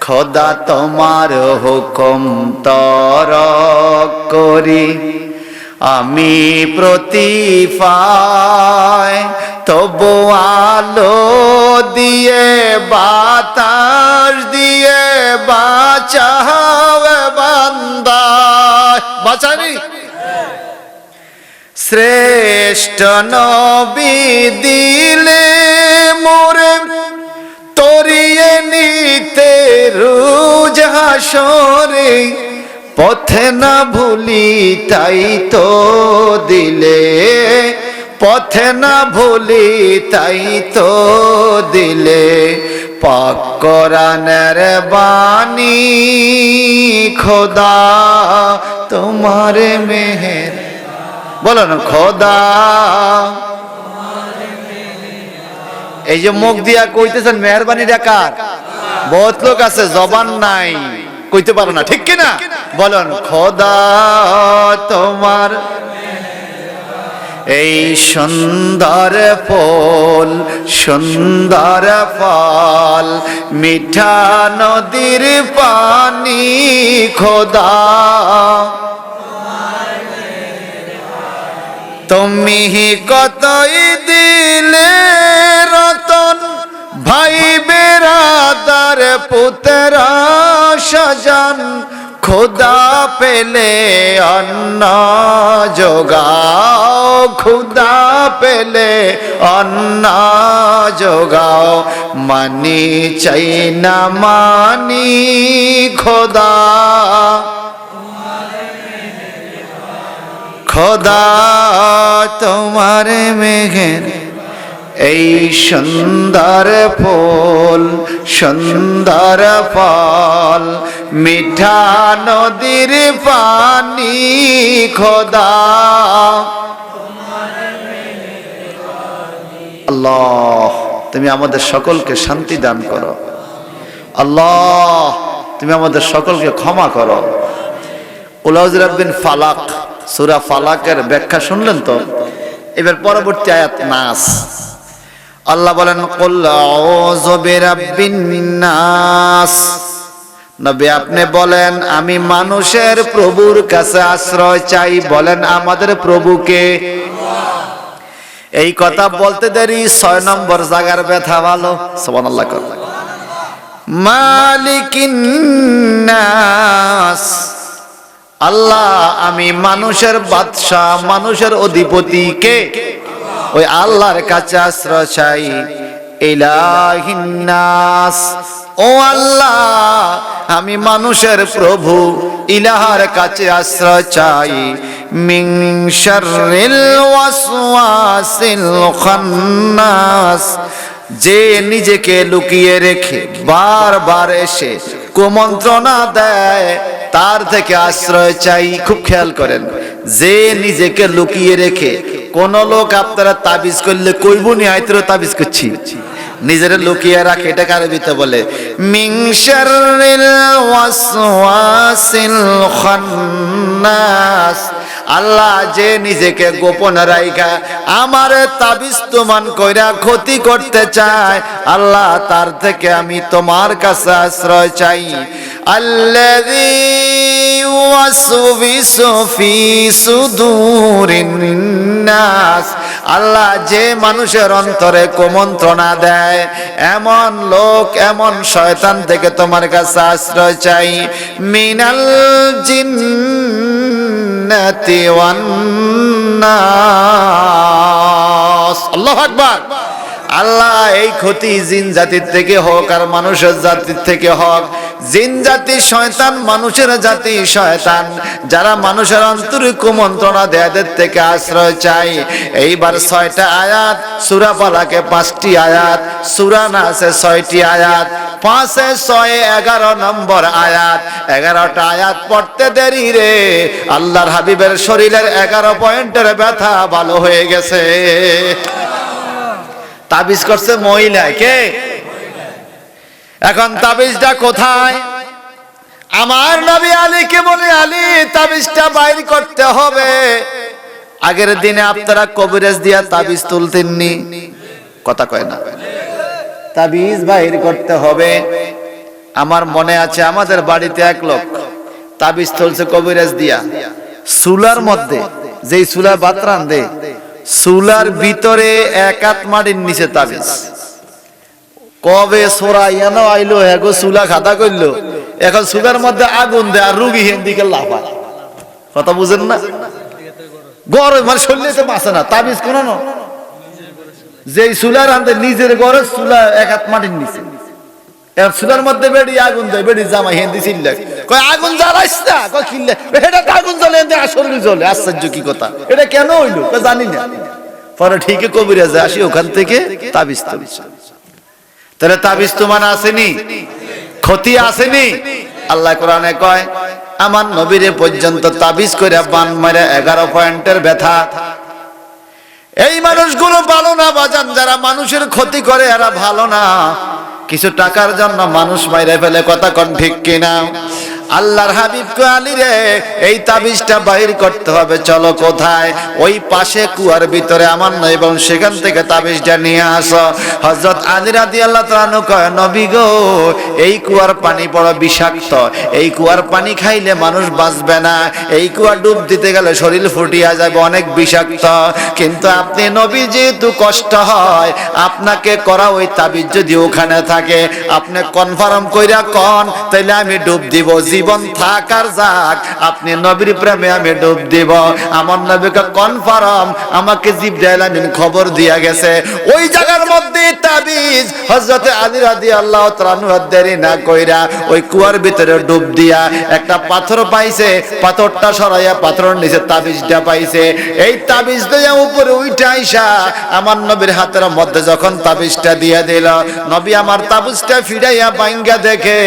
খোদা তোমার হুকুম তরক করি আমি প্রতিফায়, তবু আলো দিয়ে বাতাস দিয়ে বাঁচাবে বান্দা, বাঁচানি? শ্রেষ্ঠ নবী দিলে মোরে তরিয়ে নিতে রোজ হাসরে, পথে না ভুলি তাই তো দিলে, পথে না ভুলি তাই তো দিলে, পাক কোরআনের বাণী খোদা তোমার মেহের, বলো না খোদা। এই যে মুখ দিয়া কইতেছেন মেহরবানি ডাকার, বহুত লোক আছে জবান নাই, কইতে পারো না, ঠিক কিনা? বলেন খোদা তোমার এই সুন্দর ফুল সুন্দর ফল মিঠা নদীর পানি খোদা তুমি কতই দিলে রতন ভাই বেরাদার পুত্রা সজন খোদা পেলে অন্ন যোগাও খোদা পেলে অন্ন যোগাও মানি চাই না মানি খোদা খোদা তোমার মেঘের এই সুন্দর ফুল সুন্দর ফল মিঠা নদীর পানি খোদা আল্লাহ তুমি আমাদের সকলকে শান্তি দান করো আল্লাহ তুমি আমাদের সকলকে ক্ষমা করো কুল আউযু বিরাব্বিল ফালাক সূরা ফালাকের ব্যাখ্যা শুনলেন তো এবার পরবর্তী আয়াত নাস আল্লাহ বলেন কুল আউযু বিরাব্বিন নাস নবী আপনি বলেন আমি মানুষের প্রভুর কাছে আশ্রয় চাই বলেন আমাদের প্রভুকে এই কথা বলতে দেরি 6 নম্বর জায়গার ব্যথা ভালো সুবহানাল্লাহ মালিকিন নাস আল্লাহ আমি মানুষের বাদশা মানুষের অধিপতি কে ওই আল্লাহর কাছে আশ্রয় চাই ইলাহিন নাস ও আল্লাহ আমি মানুষের প্রভু ইলাহার কাছে আশ্রয় চাই মিন শাররিল ওয়াসওয়াসিল খান্নাস যে নিজেকে লুকিয়ে রেখে বারবার এসে কুমন্ত্রণা দেয় তার থেকে আশ্রয় চাই খুব খেয়াল করেন যে নিজেকে লুকিয়ে রেখে কোন লোক আপনারা তাবিজ করলে কইবনি আইতরো তাবিজ করছি নিজের লুকিয়ে রাখে এটা আরবিতে বলে মিন শাররিল ওয়াসওয়াসিল খান্নাস আল্লাহ যে নিজেকে গোপন রাইখা আমার তাবিজ তুমান কইরা ক্ষতি করতে চায় আল্লাহ তার থেকে আমি তোমার কাছে আশ্রয় চাই আল্লাযী ওয়াসওয়িসু ফি সুদুরিন নাস আল্লাহ যে মানুষের অন্তরে কুমন্ত্রণা দেয় এমন লোক এমন শয়তান থেকে তোমার কাছে আশ্রয় চাই মিনাল জিন্নাতি ওয়ান নাস আল্লাহু আকবার আল্লাহ এই ক্ষতি জিন জাতির থেকে হোক আর মানুষের জাতির থেকে হোক জিন জাতি শয়তান মানুষের জাতি শয়তান যারা মানুষের অন্তরে কুমন্ত্রণা দেয়াদের থেকে আশ্রয় চাই এইবার 6টা আয়াত সূরা ফালাকে 5টি আয়াত সূরা নাসে 6টি আয়াত 5 এ 6 11 নম্বর আয়াত 11টা আয়াত পড়তে দেরি রে আল্লাহর হাবিবের শরীরের 11 পয়েন্টের ব্যথা ভালো হয়ে গেছে তাবিজ করছে মহিলা কে এখন তাবিজটা কোথায় আমার নবী আলীকে বলে আলী তাবিজটা বাইর করতে হবে আগের দিনে আপনারা কবিরাজ দিয়া তাবিজ তুলতেননি কথা কয় না তাবিজ বাইর করতে হবে আমার মনে আছে আমাদের বাড়িতে এক লোক তাবিজ তুলছে কবিরাজ দিয়া চুলার মধ্যে যেই চুলা বাতরান দে চুলার ভিতরে এক হাত মাটির নিচে তাবিজ কবে সোরাইয়ানো আইলো এগো চুলা খাতা করলো এখন চুলার মধ্যে আগুন দেয় আর রুগী হেন দিকে লাফায় কথা বুঝেন না গরম মানে শরীরে বাঁচে না তাবিজ কোন যে চুলার আনতে নিজের ঘরে চুলা এক হাত মাটির নিচে এবার চুলার মধ্যে বেড়ি আগুন দেয় বেড়ি জামাই হেন্দি চিল্লা কয় আগুন জ্বালাইস না কয় কিনলে এটা আগুন জ্বলে শরীর জ্বলে আশ্চর্য কি কথা এটা কেন হইলো জানি না পরে ঠিকই কবিরাজে আসি ওখান থেকে তাবিজ তুলছে তাহলে তাবিজ তোমার আসেনি ক্ষতি আসেনি আল্লাহ কোরআনে কয় আমার নবীরে পর্যন্ত তাবিজ করে বান মারে 11 পয়েন্টের ব্যথা এই মানুষগুলো ভালো না বাজান যারা মানুষের ক্ষতি করে এরা ভালো না কিছু টাকার জন্য মানুষ মাইরে ফেলে কথা কোন ঠিক কিনা আল্লাহর হাবিব কয় আলী রে এই তাবিজটা বাহির করতে হবে, চলো কোথায়? ওই পাশে কুয়ার ভিতরে আমার নয়, এবং সেখান থেকে তাবিজটা নিয়ে আসো। হযরত আলী রাদিয়াল্লাহু তাআলা আনহু কয় নবী গো এই কুয়ার পানি বড় বিষাক্ত, এই কুয়ার পানি খাইলে মানুষ বাঁচবে না, এই কুয়া ডুব দিতে গেলে শরীর ফুটিয়া যাবে, অনেক বিষাক্ত। কিন্তু আপনি নবী যেহেতু কষ্ট হয় আপনাকে করা ওই তাবিজ যদি ওখানে থাকে আপনি কনফার্ম কইরা কোন তাইলে আমি ডুব দিব, জীবন থাক আর যাক আপনি নবীর প্রেমে আমি ডুব দিব। আমার নবীকে কনফার্ম আমাকে জিবরাইল আমিন খবর দিয়া গেছে ওই জায়গার মধ্যে তাবিজ। হযরত আলী রাদিয়াল্লাহু তাআলা আনহু দেরি না কইরা ওই কুয়ার ভিতরে ডুব দিয়া একটা পাথর পাইছে, পাথরটা সরাইয়া পাথরের নিচে তাবিজটা পাইছে। এই তাবিজ দিয়া উপরে উঠে আইসা আমার নবীর হাতের মধ্যে যখন তাবিজটা দিয়ে দিল, নবী আমার তাবিজটা ফিরাইয়া বাইঙ্গা দেখে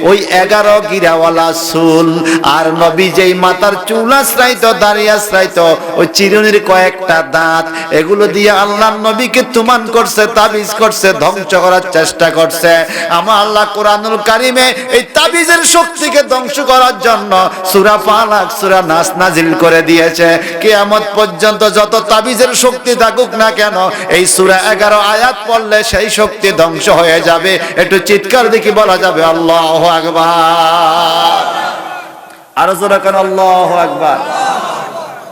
ওই 11 গিরাওয়ালা চুল, আর নবী যেই মাথার চুল আশ্রাইতো দাঁড়িয়ে আশ্রাইতো ওই চিরুনির কয়েকটা দাঁত, এগুলো দিয়ে আল্লাহর নবীকে তুমান করছে, তাবিজ করছে, ধ্বংস করার চেষ্টা করছে। আমার আল্লাহ কোরআনুল কারিমে এই তাবিজের শক্তিকে ধ্বংস করার জন্য সূরা ফালাক সূরা নাস নাজিল করে দিয়েছে। কিয়ামত পর্যন্ত যত তাবিজের শক্তি থাকুক না কেন এই সূরা 11 আয়াত পড়লে সেই শক্তি ধ্বংস হয়ে যাবে। একটু চিৎকার দেখি বলা যাবে আল্লাহু আকবার। আরো জোরে কেন আল্লাহু আকবার।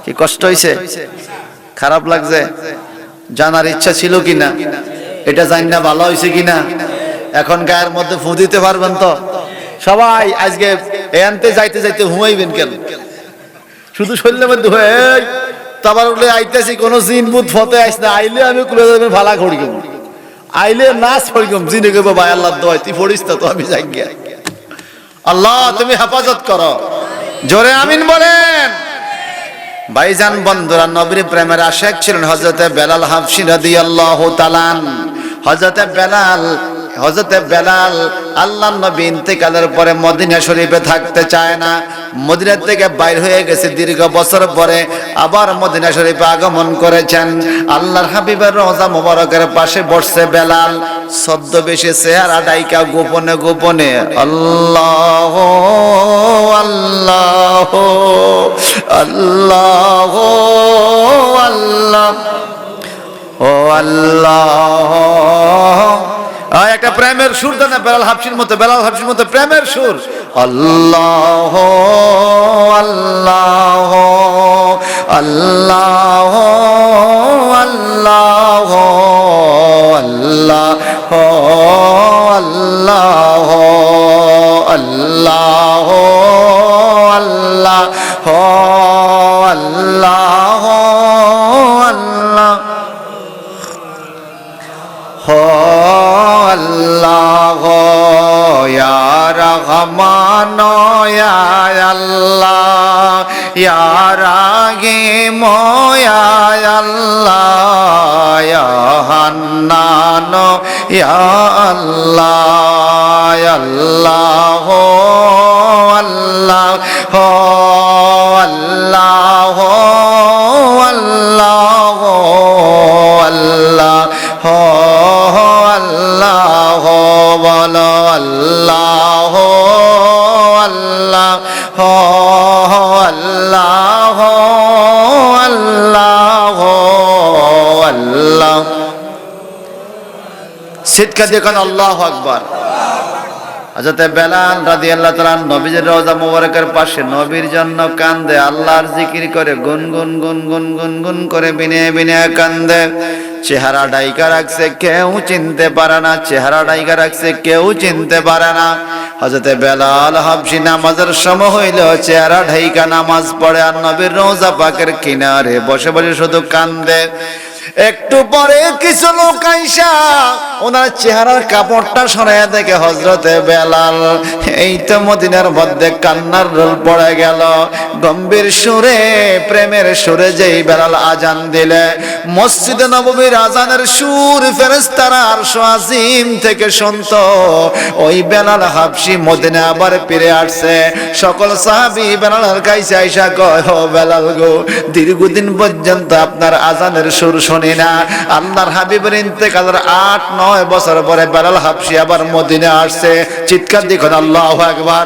কি কষ্ট হইছে, খারাপ লাগছে, জানার ইচ্ছা ছিল কিনা, এটা জানি না ভালো হইছে কিনা। এখন গায়ের মধ্যে ফু দিতে পারবেন তো সবাই? আজকে এনতে যাইতে যাইতে হুমাইবেন কেন? শুধু শরীরের মধ্যে হয়ে তারপর বলে আইতেছি কোন জিন ভূত ফতে আইস না, আইলে আমি কুলে যাবেন ভালা খড়িগম, আইলে নাচ ফড়িগম, জিনে গেবো ভাই আল্লাহ দোয়াই তুই ফড়িস তো আমি যাই গিয়া। আল্লাহ তুমি হেফাজত করো, জোরে আমিন বলেন। ভাইজান বন্ধুরা, নবীর প্রেমের আশিক ছিলেন হযরতে বেলাল হাবশী রাদিয়াল্লাহু তাআলা। হযরতে বেলাল আল্লাহর নবী ইন্তেকালের পরে মদিনা শরীফে থাকতে চায় না, মদিনা থেকে বাইর হয়ে গেছে দীর্ঘ বছর পরে আবার মদিনা শরীফে আগমন করেছেন। আল্লাহর হাবিবের রওজা মুবারকের পাশে বসছে বেলাল, ছদ্মবেশে চেহারা ডাইকা গোপনে গোপনে আল্লাহ আল্লাহ আল্লাহ আল্লাহ ও আল্লাহ। একটা প্রেমের সুর দেন না বেলাল হাবশীর মতো, বেলাল হাবশীর মতো প্রেমের সুর। আল্লাহ আল্লাহ আল্লাহ আল্লাহ আল্লাহ আল্লাহ আল্লাহ আল্লাহ আল্লাহ আল্লাহ ইয়া রহমান ইয়া আল্লাহ ইয়া রাহিম ইয়া আল্লাহ ইয়া হান্নান ইয়া আল্লাহ আল্লাহ আল্লাহ আল্লাহ আল্লাহ আল্লাহ আল্লাহ বলো আল্লাহ আল্লাহ আল্লাহ আল্লাহ আল্লাহ। সিটকা দেখুন আল্লাহু আকবার। হযরত বেলাল রাদিয়াল্লাহু তাআলা নবীর রওজা মুবারকের পাশে নবীর জন্য কান্দে, আল্লাহর জিকির করে গুনগুন গুনগুন গুনগুন করে বিনে বিনে কান্দে। চেহারা ডাইকা রাখছে কেউ চিনতে পারে না, চেহারা ডাইকা রাখছে কেউ চিনতে পারে না। হযরত বেলাল হাবশী নামাজের সময় হইল চেহারা ঢাইকা নামাজ পড়ে আর নবীর রওজা পাকের কিনারে বসে বসে শুধু কান্দে। একটু পরে কিছু লোক আইসা ওনার চেহারার কাপড়টা সরাইয়া দেখে হযরতে বেলাল। এই তো মদিনার মধ্যে কান্নার রোল পড়ে গেল। গম্ভীর সুরে প্রেমের সুরে যেই বেলাল আজান দিলে, মসজিদে নববীর আজানের সুর ফেরেশতারা আরশ আজিম থেকে শুনতো। ওই বেলাল হাবশী মদিনা আবার ফিরে আসছে। সকল সাহাবী বেলালের কাছে আইসা কয়, ও বেলাল গো, দীর্ঘদিন পর্যন্ত আপনার আজানের সুর শুনি না। আল্লাহর হাবিবের ইন্তেকালের 8-9 বছর পরে বেলাল হাবশী আবার মদিনা আসছে। চিৎকার দেখুন আল্লাহু আকবার।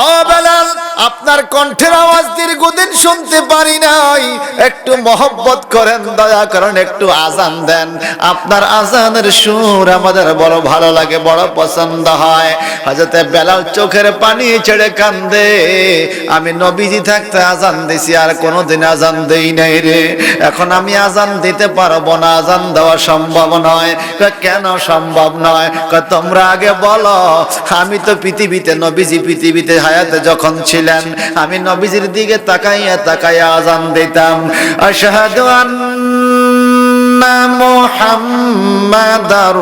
ও বেলাল, আপনার কণ্ঠের আওয়াজ দীর্ঘদিন শুনতে পারি নাই, একটু মহব্বত করেন, দয়া করেন, একটু আজান দেন। আপনার আজানের সুর আমাদের বড় ভালো লাগে, বড় পছন্দ হয়। হযরতে বেলাল চোখের পানি ছেড়ে কান্দে, আমি নবীজি থাকতে আজান দিছি, আর কোনোদিন আজান দেই নাই রে, এখন আমি আজান দিতে পারবো না, আজান দেওয়া সম্ভব নয়। কেন সম্ভব নয়? তোমরা আগে বলো। আমি তো পৃথিবীতে, নবীজি পৃথিবীতে হায়াতে যখন ছিলেন, আমি নবীজির দিকে তাকাইয়া তাকাইয়া আজান দিতাম, আশহাদু আন্না মুহাম্মাদার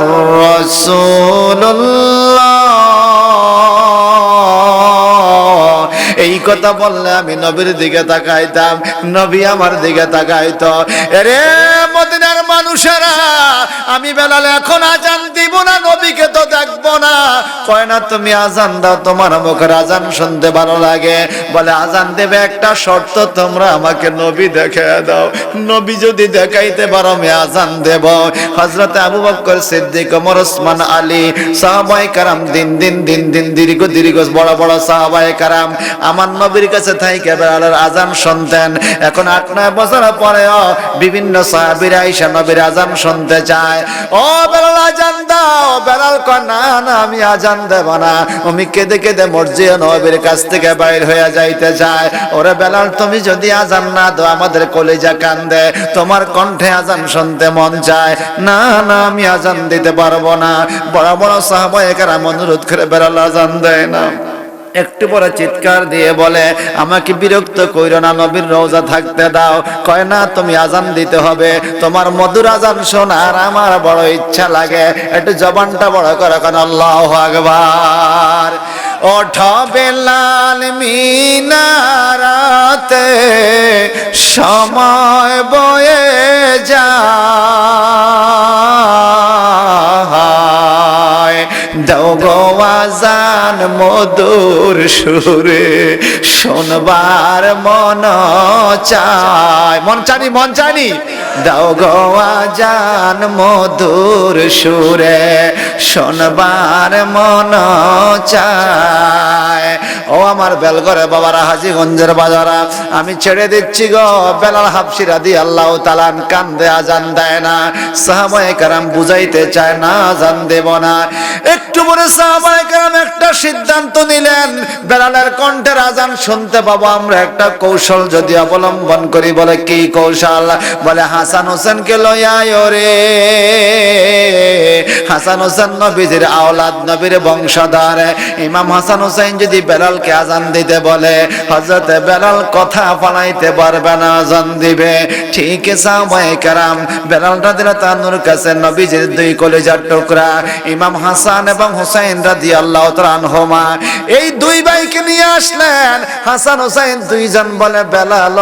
রাসূলুল্লাহ। এই কথা বললে আমি নবীর দিকে তাকাইতাম, নবী আমার দিকে তাকাইতো। এরে মদিনার মানুষেরা, আমি বেলাল এখন আজান দিব না, নবীকে তো দেখবো না। কয় না, তুমি আজান দাও, তোমার মুখের আজান শুনতে ভালো লাগে। বলে আজান দেবে, একটা শর্ত, তোমরা আমাকে নবী দেখায় দাও। নবী যদি দেখাইতে পারো আমি আজান দেব। হযরত আবু বকর সিদ্দিক, ওমর, ওসমান, আলী, সাহাবায়ে কেরাম, দিন দীর্ঘ বড় বড় সাহাবায়ে কেরাম আমার নবীর কাছে থাইকে বেলালের আজান শুনতেন। এখন 8-9 বছর পরেও বিভিন্ন সাহাবীরা আয়েশা নবীর আজান শুনতে চায়। ও বেলাল আজান দাও। বেলাল কয় না না, আমি আজান দেব না। আমি কেঁদে কেঁদে মসজিদে নবীর কাছ থেকে বাইর হয়ে যাইতে চায়। ওরে বেলাল, তুমি যদি আজান না দাও আমাদের কলিজা কান্দে, তোমার কণ্ঠে আজান শুনতে মন চায়। না না, আমি আজান দিতে পারবো না। বড় বড় সাহাবায়ে কেরাম অনুরোধ করে বেলাল আজান দেয় না। একটু পরে চিৎকার দিয়ে বলে, আমাকে বিরক্ত কইরো না, নবীর রওজা থাকতে দাও। কয় না, তুমি আজান দিতে হবে, তোমার মধুর আজান শোনার আমার বড় ইচ্ছা লাগে। একটু জবানটা বড় করে কোন আল্লাহু আকবার। ওঠো বেলাল মিনারাতে, সময় বয়ে যায়, দাও গো আজান মধুর সুরে, শোনবার মন চায়। মন চানি, দাও গো আজান মধুর সুরে, শোনবার মন চায়। ও আমার বেলগরে বাবারা, হাজীগঞ্জের বাজারা, আমি ছেড়ে দিচ্ছি গো। বেলাল হাবশী রাদিয়াল্লাহু তাআলা কান্দে, আজান দেয় না। সাহাবায়ে কেরাম বুঝাইতে চায় না, আজান দেব না। একটু পরে সাহাবায়ে কেরাম একটা সিদ্ধান্ত নিলেন, বেলালের কণ্ঠের আজান শুনতে পাবো আমরা, একটা কৌশল যদি অবলম্বন করি। বলে কি কৌশল? বলে হাসান হোসেনকে লইয়া আয়ো রে। হাসান হোসেন নবীজির আওলাদ, নবীর বংশধর। ইমাম হাসান হোসেন যদি বেলালকে আজান দিতে বলে, হযরত বেলাল কথা ফালাইতে পারবে না, আজান দিবে। ঠিক সাহাবায়ে কেরাম বেলাল রাদিয়াল্লাহু আনহুর কাছে নবীজির দুই কলিজার টুকরা ইমাম হাসান এবং হুসাইন রাদিয়াল্লাহু তাআলা আনহুমা, এই দুই ভাইকে নিয়ে আসলেন। হাসান হুসাইন দুইজন বলে, বেলাল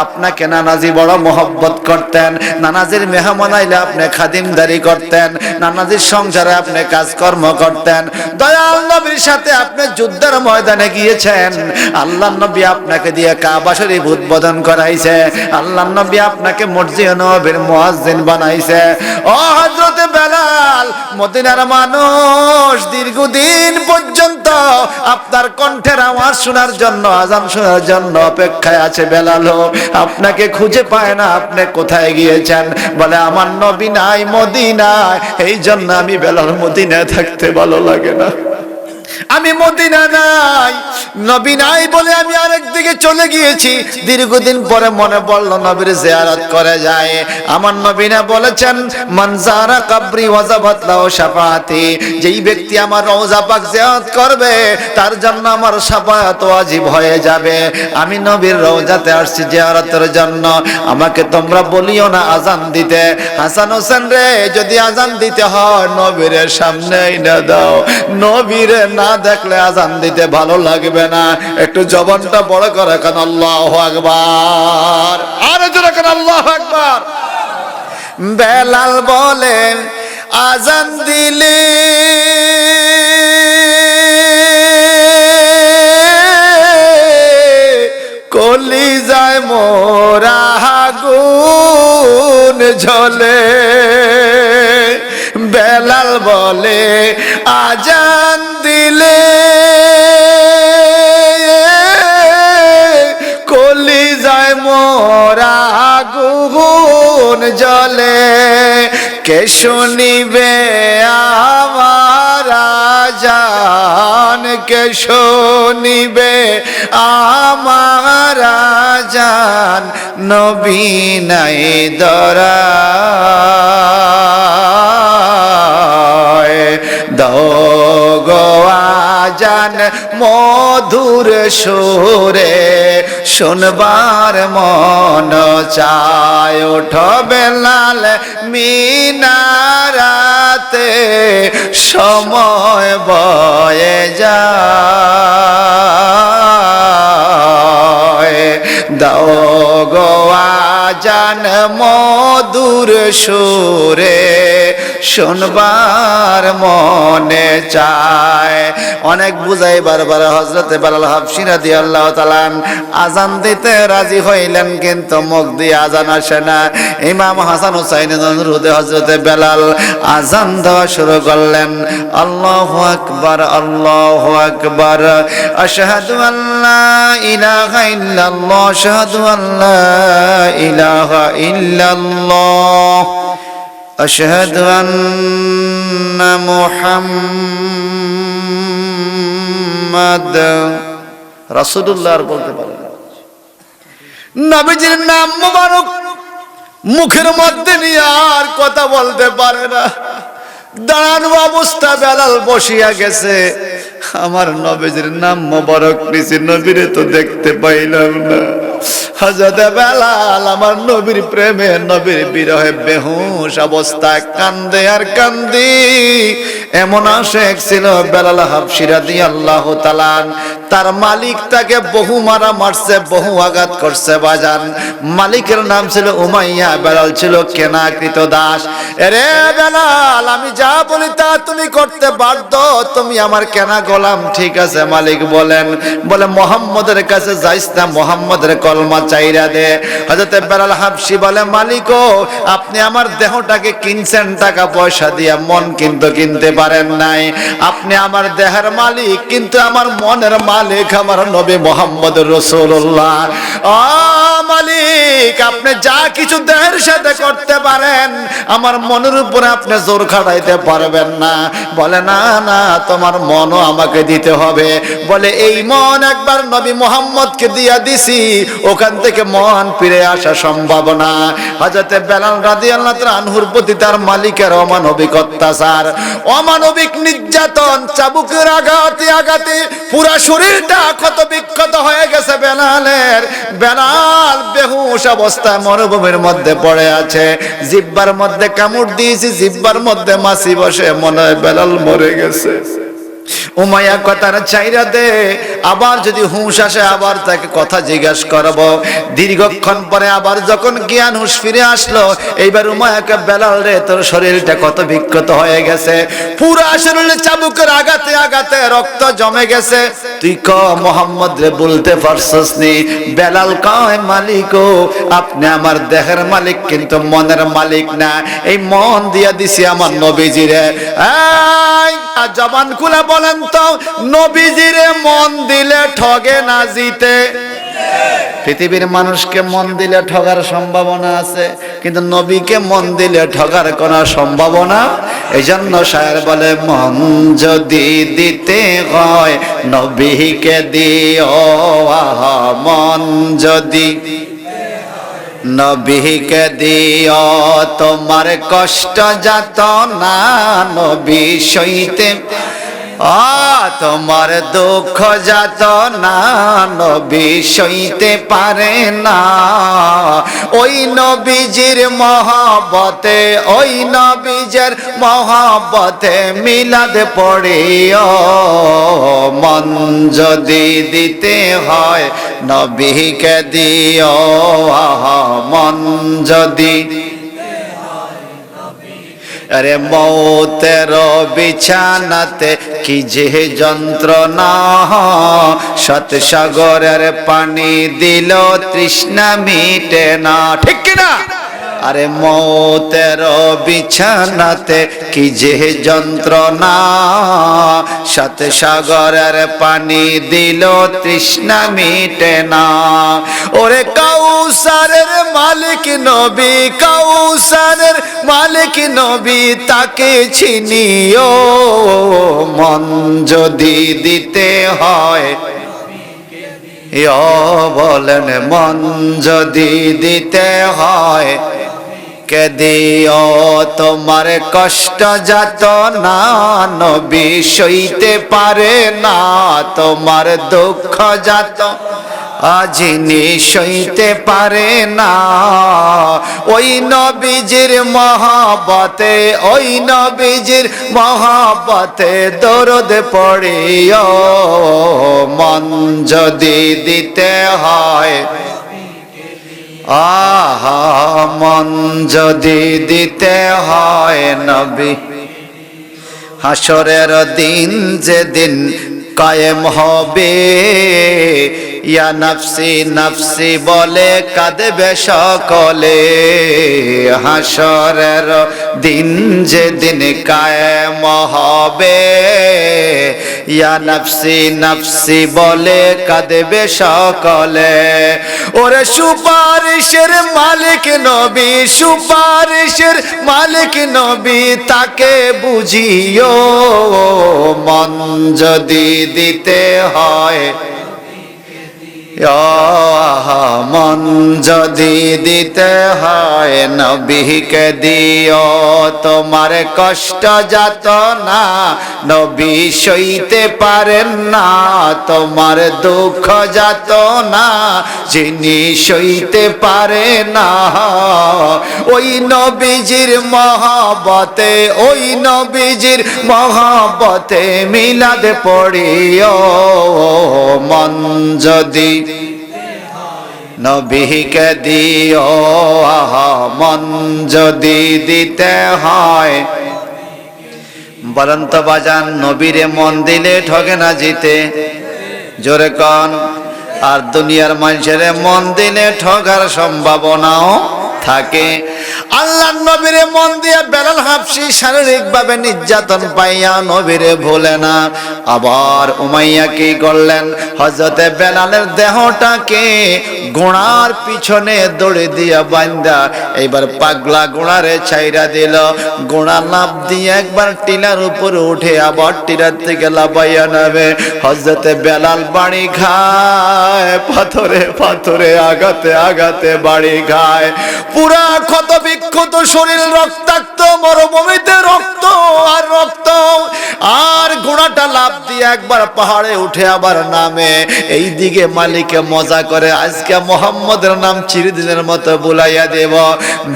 আপনাকে নানাজি বড় মহব্বত করতেন, নানাজির মেহমান আইলে আপনি খাদিমদারি করতেন, নানাজির সংসারে আপনি কাজকর্ম করতেন, দয়াল নবীর সাথে আপনি যুদ্ধের ময়দানে গিয়েছেন, আল্লাহর নবী আপনাকে দিয়ে কাবা শরীফ উদ্বোধন করাইছে, আল্লাহর নবী আপনাকে মসজিদে নববীর মুয়াজ্জিন বানাইছে। ও হযরত বেলাল, মদিনার মানুষ দীর্ঘদিন পর্যন্ত আপনার কণ্ঠের আওয়াজ শোনার জন্য, আজান শোনার জন্য অপেক্ষায় আছে। বেলাল আপনাকে খুঁজে পায় না, আপনি কোথায় গিয়েছেন? বলে আমার নবী নাই মদিনায়, এই জন্য আমি বেলাল মদিনায় থাকতে ভালো লাগে না। আমি মদিনা নাই, নবী নাই বলে আমি আরেক দিকে চলে গিয়েছি। দীর্ঘদিন পরে মনে পড়লো নবীর জিয়ারত করে যায়। আমার নবী না বলেছেন, মান যারা কবরি ওয়াজাবাত লাহু শাফাআতি, যেই ব্যক্তি আমার রওজা পাক জিয়ারত করবে তার জন্য আমার শাফাআত ওয়াজিব হয়ে যাবে। আমি নবীর রওজাতে আসছি জিয়ারতের জন্য, আমাকে তোমরা বলিও না আজান দিতে। হাসান হোসেন রে, যদি আজান দিতে হয় নবীর সামনেই না দাও, নবীর না দেখলে আজান দিতে ভালো লাগবে না। একটু জবানটা বড় করে কেন আল্লাহু আকবার, আর জোরে কেন আল্লাহু আকবার। বেলাল বলে, আজান দিলে কলিজায় মোরা আগুন জ্বলে। বেলাল বলে, আজান দিলে আগুন জ্বলে, কে শুনিবে আমার আযান, কে শুনিবে আমার আযান, নবী নাই দরায়। দাও গো আযান মধুর সুরে, শুনবার মন চায়। ওঠো বেলাল মিনারাতে, সময় বয়ে যায়। দাও গো আযান মধুর সুরে, শুনবার মনে চায়। অনেক বুঝাই বারবার হযরতে বেলাল হাবশী রাদিয়াল্লাহু তাআলা আযান দিতে রাজি হইলেন, কিন্তু মুখ দিয়ে আযান আসে না। ইমাম হাসান হুসাইনের অনুরোধে হযরতে বেলাল আযান দেওয়া শুরু করলেন। আল্লাহু আকবার, আল্লাহু আকবার, আশহাদু আল্লা ইলাহা ইল্লাল্লাহ, আশহাদু আল্লা ইলাহা ইল্লাল্লাহ, আশহাদু আন্না মুহাম্মাদ রাসূলুল্লাহ। আর বলতে পারেন না। নবীজির নাম মোবারক মুখের মধ্যে নিয়ে আর কথা বলতে পারে না। দাঁড়ানো অবস্থা বেলাল বসিয়া গেছে। আমার নবীজির নাম মোবারক নিছি, নবীরে তো দেখতে পাইলাম না। হযরতে বেলাল আমার নবীর প্রেমে, নবীর বিরহে বেহুশ অবস্থায় কান্দে আর কান্দি। এমন আশেক ছিল বেলাল হাবশী রাদিয়াল্লাহু তাআলা। তার মালিক তাকে বহু মারা মারছে, বহু আঘাত করছে বাজান। মালিকের নাম ছিল উমাইয়া, বেলাল ছিল কেনাকৃত দাস। এরে বেলাল, আমি যা বলি তা তুমি করতে বাধ্য, তুমি আমার কেনা গোলাম। ঠিক আছে মালিক বলেন। বলে মুহাম্মদের কাছে যাইস না, মুহাম্মদের কলমা চাইরা দে। হযরতে বেলাল হাবশী বলে, মালিক ও, আপনি আমার দেহটাকে কিনছেন টাকা পয়সা দিয়ে, মন কিন্তু কিনতে পারেন নাই। আপনি আমার দেহের মালিক, কিন্তু আমার মনের মালিক আমার নবী মুহাম্মদ রাসূলুল্লাহ। ও মালিক, আপনি যা কিছু দেহের সাথে করতে পারেন, আমার মনের উপরে আপনি জোর খাটাইতে পারবেন না। বলে না না, তোমার মনও আমাকে দিতে হবে। বলে এই মন একবার নবী মুহাম্মদকে দিয়া দিছি, ওখান থেকে মন ফিরে আসা সম্ভব না। হযরতে বেলাল রাদিয়াল্লাহু তাআলা আনহুর প্রতি তার মালিকের অমানবিক অত্যাচার, অমানবিক নির্যাতন, চাবুকের আঘাতে আঘাতে পুরা শরীরটা ক্ষত বিক্ষত হয়ে গেছে বেলালের। বেলাল বেহুশ অবস্থায় মরুভূমির মধ্যে পড়ে আছে। জিহ্বার মধ্যে কামড় দিয়েছি, জিহ্বার মধ্যে মাছি বসে, মনে হয় বেলাল মরে গেছে। উমাইয়া কথার চাইরা দে, আবার যদি হুঁশ আসে আবার তাকে কথা জিজ্ঞাসা করব। দীর্ঘক্ষণ পরে আবার যখন জ্ঞান হুঁশ ফিরে আসলো, এইবার উমাইয়াকে, বেলাল রে, তোর শরীরটা কত বিক্ষত হয়ে গেছে, পুরা শরীরে চাবুকের আঘাতে আঘাতে রক্ত জমে গেছে, তুই ক মুহাম্মদ রে বলতে পারছস নি? বেলাল কয়, মালিক ও, আপনি আমার দেহের মালিক, কিন্তু মনের মালিক না। এই মন দিয়া দিছি আমার নবীজিরে। জবান খুলে বলেন তো, নবীজিরে মন দিলে ঠগে না জিতে? পৃথিবীর মানুষকে মন দিলে ঠগার সম্ভাবনা আছে, কিন্তু নবীকে মন দিলে ঠগার কোনো সম্ভাবনা। এই জন্য শায়ের বলে, মন যদি দিতে হয় নবীকে দিও, আহা মন যদি নবীকে দিও, তোমার কষ্ট যাত না নবী সইতে, তোমার দুঃখ যাত না নবী সইতে পারে না। ওই নবীজির মহব্বতে, ওই নবীজির মহব্বতে মিলাদ পড়িও, মন যদি দিতে হয় নবীকে দিও, আহা মন যদি। আরে মৌতের বিছানাতে কি যে যন্ত্রণা, সত সাগরের পানি দিল তৃষ্ণা মিটে না। ঠিক কিনা? আরে মৌতের বিছানাতে কি যে যন্ত্রণা, সাথে সাগরের পানি দিল তৃষ্ণা মিটে না। ওরে কাউসারের মালিক নবী, কাউসারের মালিক নবী, তাকে চিনিও। মন যদি দিতে হয়, বলেন মন যদি দিতে হয়, কে দিও তোমার কষ্ট যাত না, নবী সইতে পারে না তোমার দুঃখ যাত, যিনি সইতে পারে না। ওই নবীজির মহব্বতে, ওই নবীজির মহব্বতে দরদ পড়িও। মন যদি দিতে হয়, আহা মন যদি দিতে হয় নবী। হাসরের দিন যেদিন কায়েম হবে, ইয়া নফসি নফসি বলে কাঁদবে সকলে। হাসরের দিন যেদিন কায়েম হবে, ইয়া নফসি নফসি বলে কাঁদবে সকলে। ওরে সুপারিশের মালিক নবী, সুপারিশের মালিক নবী, তাকে বুঝিও। মন যদি দিতে হয়, মন যদি দিতে হয়, নবীকে দিও তোমার কষ্ট যাত না, নবী সইতে পারেন না তোমার দুঃখ যাত না, যিনি সইতে পারে না। ওই নবীজির মহব্বতে, ওই নবীজির মহব্বতে মিলাদ পড়িও। মন যদি নবীকে দিও, মন যদি দিতে হয়। বলেন তো বাজান, নবীরে মন দিলে ঠগে না জিতে? জোরে কন। আর দুনিয়ার মানুষের মন দিলে ঠগার সম্ভাবনাও থাকে। আল্লাহর নবীরে মন দিয়ে বেলাল হাবশী শারীরিকভাবে নির্যাতন পাইয়া নবীরে ভুলে না। আবার উমাইয়া কি করলেন, হযরতে বেলালের দেহটাকে ঘোড়ার পিছনে দড়ি দিয়া বাঁধা এইবার পাগলা ঘোড়ারে ছাইরা দিল। ঘোড়া লাফ দিয়ে একবার টিলার উপরে উঠে আবার টিলার থেকে লাফাইয়া নামে। হযরতে বেলাল বাড়ি খায়, পাথরে পাথরে আঘাতে আঘাতে বাড়ি খায়। পুরা ক্ষত বিক্ষত শরীর রক্তাক্ত, মরুভূমিতে রক্ত আর রক্ত। আর ঘোড়াটা লাফ দিয়ে একবার পাহাড়ে উঠে আবার নামে। এই দিকে মালিকে মজা করে, আজকে মোহাম্মদের নাম চিরদিনের মতো বুলাইয়া দেব।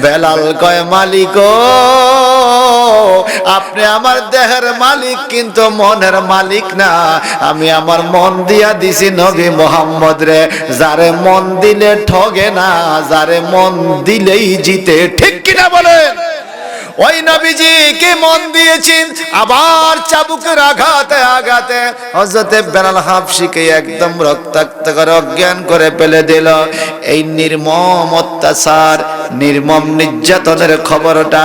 বেলাল কয়, মালিক আপনি আমার দেহের মালিক কিন্তু মনের মালিক না। আমি আমার মন দিয়া দিছি নবী মোহাম্মদ রে, যারে মন দিলে ঠগে না, যারে মন দিলেই জিতে। ঠিক কিনা বলেন? ওই নবীজিকে মন দিয়েছেন, আবার চাবুকের আঘাতে আঘাতে হযরতে বেলাল হাবশীকে একদম রক্তাক্ত করে অজ্ঞান করে ফেলে দিল। এই নির্মম অত্যাচার, নির্মম নির্যাতনের খবরটা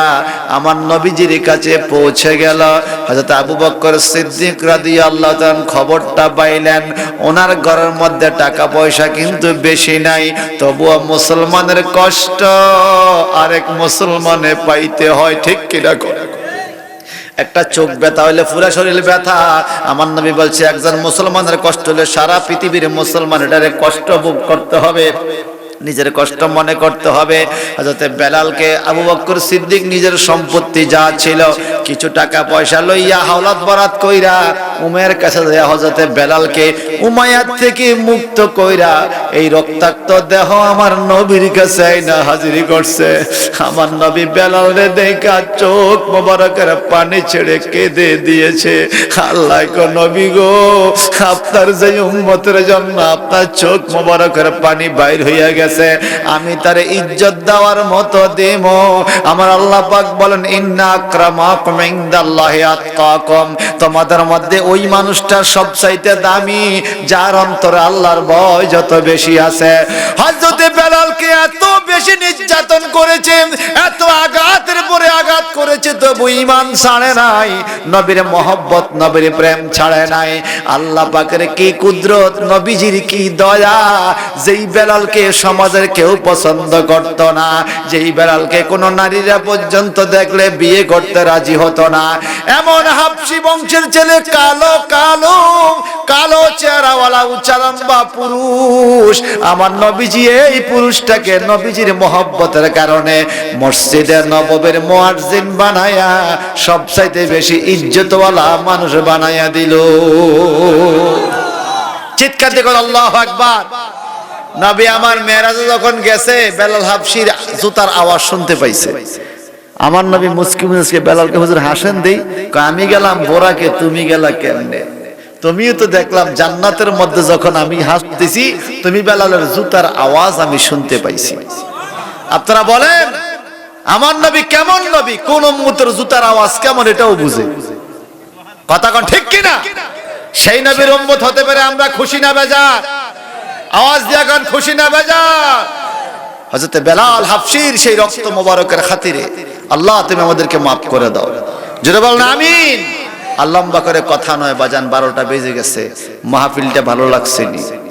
আমার নবীজির কাছে পৌঁছে গেল। হযরত আবু বকর সিদ্দিক রাদিয়াল্লাহু তাআলা খবরটা পাইলেন। ওনার ঘরের মধ্যে টাকা পয়সা কিন্তু বেশি নাই, তবুও মুসলমানের কষ্ট আরেক মুসলমানে পাইতে হয়। ঠিক কিনা? একটা চোখ ব্যথা হইলে পুরা শরীর ব্যথা। আমার নবী বলছে, একজন মুসলমানের কষ্ট হলে সারা পৃথিবীর মুসলমান এটারে কষ্ট ভোগ করতে হবে, নিজের কষ্ট মনে করতে হবে। হযরতে বেলালকে আবু বকর সিদ্দিক নিজের সম্পত্তি যা ছিল কিছু টাকা পয়সা লইয়া হাওলাত বরাত কইরা উমাইয়ার কাছে যায়। হযরতে বেলালকে উমাইয়ার থেকে মুক্ত কইরা এই রক্তাক্ত দেহ আমার নবীর কাছে আইনা হাজির করছে। আমার নবী বেলালরে দেখা চোখ মোবারকের পানি ছেড়ে কেঁদে দিয়েছে। আল্লাহ গো নবী গো, আপনার যে উম্মতের জন্য আপনার চোখ মোবারকের পানি বাইর হইয়া গেছে, আমি তারে ইজ্জত দেওয়ার মতো দেব। আমার আল্লাহ পাক বলেন, ইন্না আকরামাকুম ইনদাল্লাহি আতকাকুম, তোমাদের মধ্যে ওই মানুষটা সবচাইতে দামি যার অন্তরে আল্লাহর ভয় যত বেশি আছে। হযরতে বেলালকে এত বেশি বেশি নির্যাতন করেছে, এত আঘাতের পরে আঘাত করেছে, তবু ঈমান ছাড়ে নাই, নবীর মহব্বত নবীর প্রেম ছাড়ে নাই। আল্লাহ পাকের কি কুদরত, নবীজির কি দয়া, যেই বেলালকে সমাজের কেউ পছন্দ করত না, যেই বেলালকে কোনো নারীরা পর্যন্ত দেখলে বিয়ে করতে রাজি হতো না, এমন হাবশী বংশের ছেলে, কালো কালো কালো চেহারাওয়ালা উঁচা লম্বা পুরুষ, আমার নবীজি এই পুরুষটাকে নবীজির মহব্বতের কারণে মসজিদে নববীর মুয়াজ্জিন বানায়া সবচাইতে বেশি ইজ্জতওয়ালা মানুষ বানায়া দিল। চিৎকার দিয়ে বল আল্লাহু আকবার। নবী আমার মেরাজে যখন গেছে, বেলাল হাবশীর জুতার আওয়াজ শুনতে পাইছে। আমার নবী মুস্কি মুস্কি বেলালকে হুজুর হাসেন দেই, আমি গেলাম বোরাকে, তুমি গেলা কেমনে? তুমিও তো দেখলাম জান্নাতের মধ্যে যখন আমি হাসতেছি, তুমি বেলালের জুতার আওয়াজ আমি শুনতে পাইছি। আপনারা বলেন আমার নবী কেমন নবী? কোন উম্মতের জুতার আওয়াজ কেমন এটাও বুঝে। কথা কোন ঠিক কিনা? সেই নবীর উম্মত হতে পারে আমরা খুশি না বেজার? আওয়াজ দিয়া কোন খুশি না বেজার? হযরত বেলাল হাবশীর সেই রক্ত মোবারকের খাতিরে আল্লাহ তুমি আমাদেরকে মাফ করে দাও। জোরে বল না আমিন। আর লম্বা করে কথা নয় বাজান, 12টা বেজে গেছে, মাহফিলটা ভালো লাগছে নি।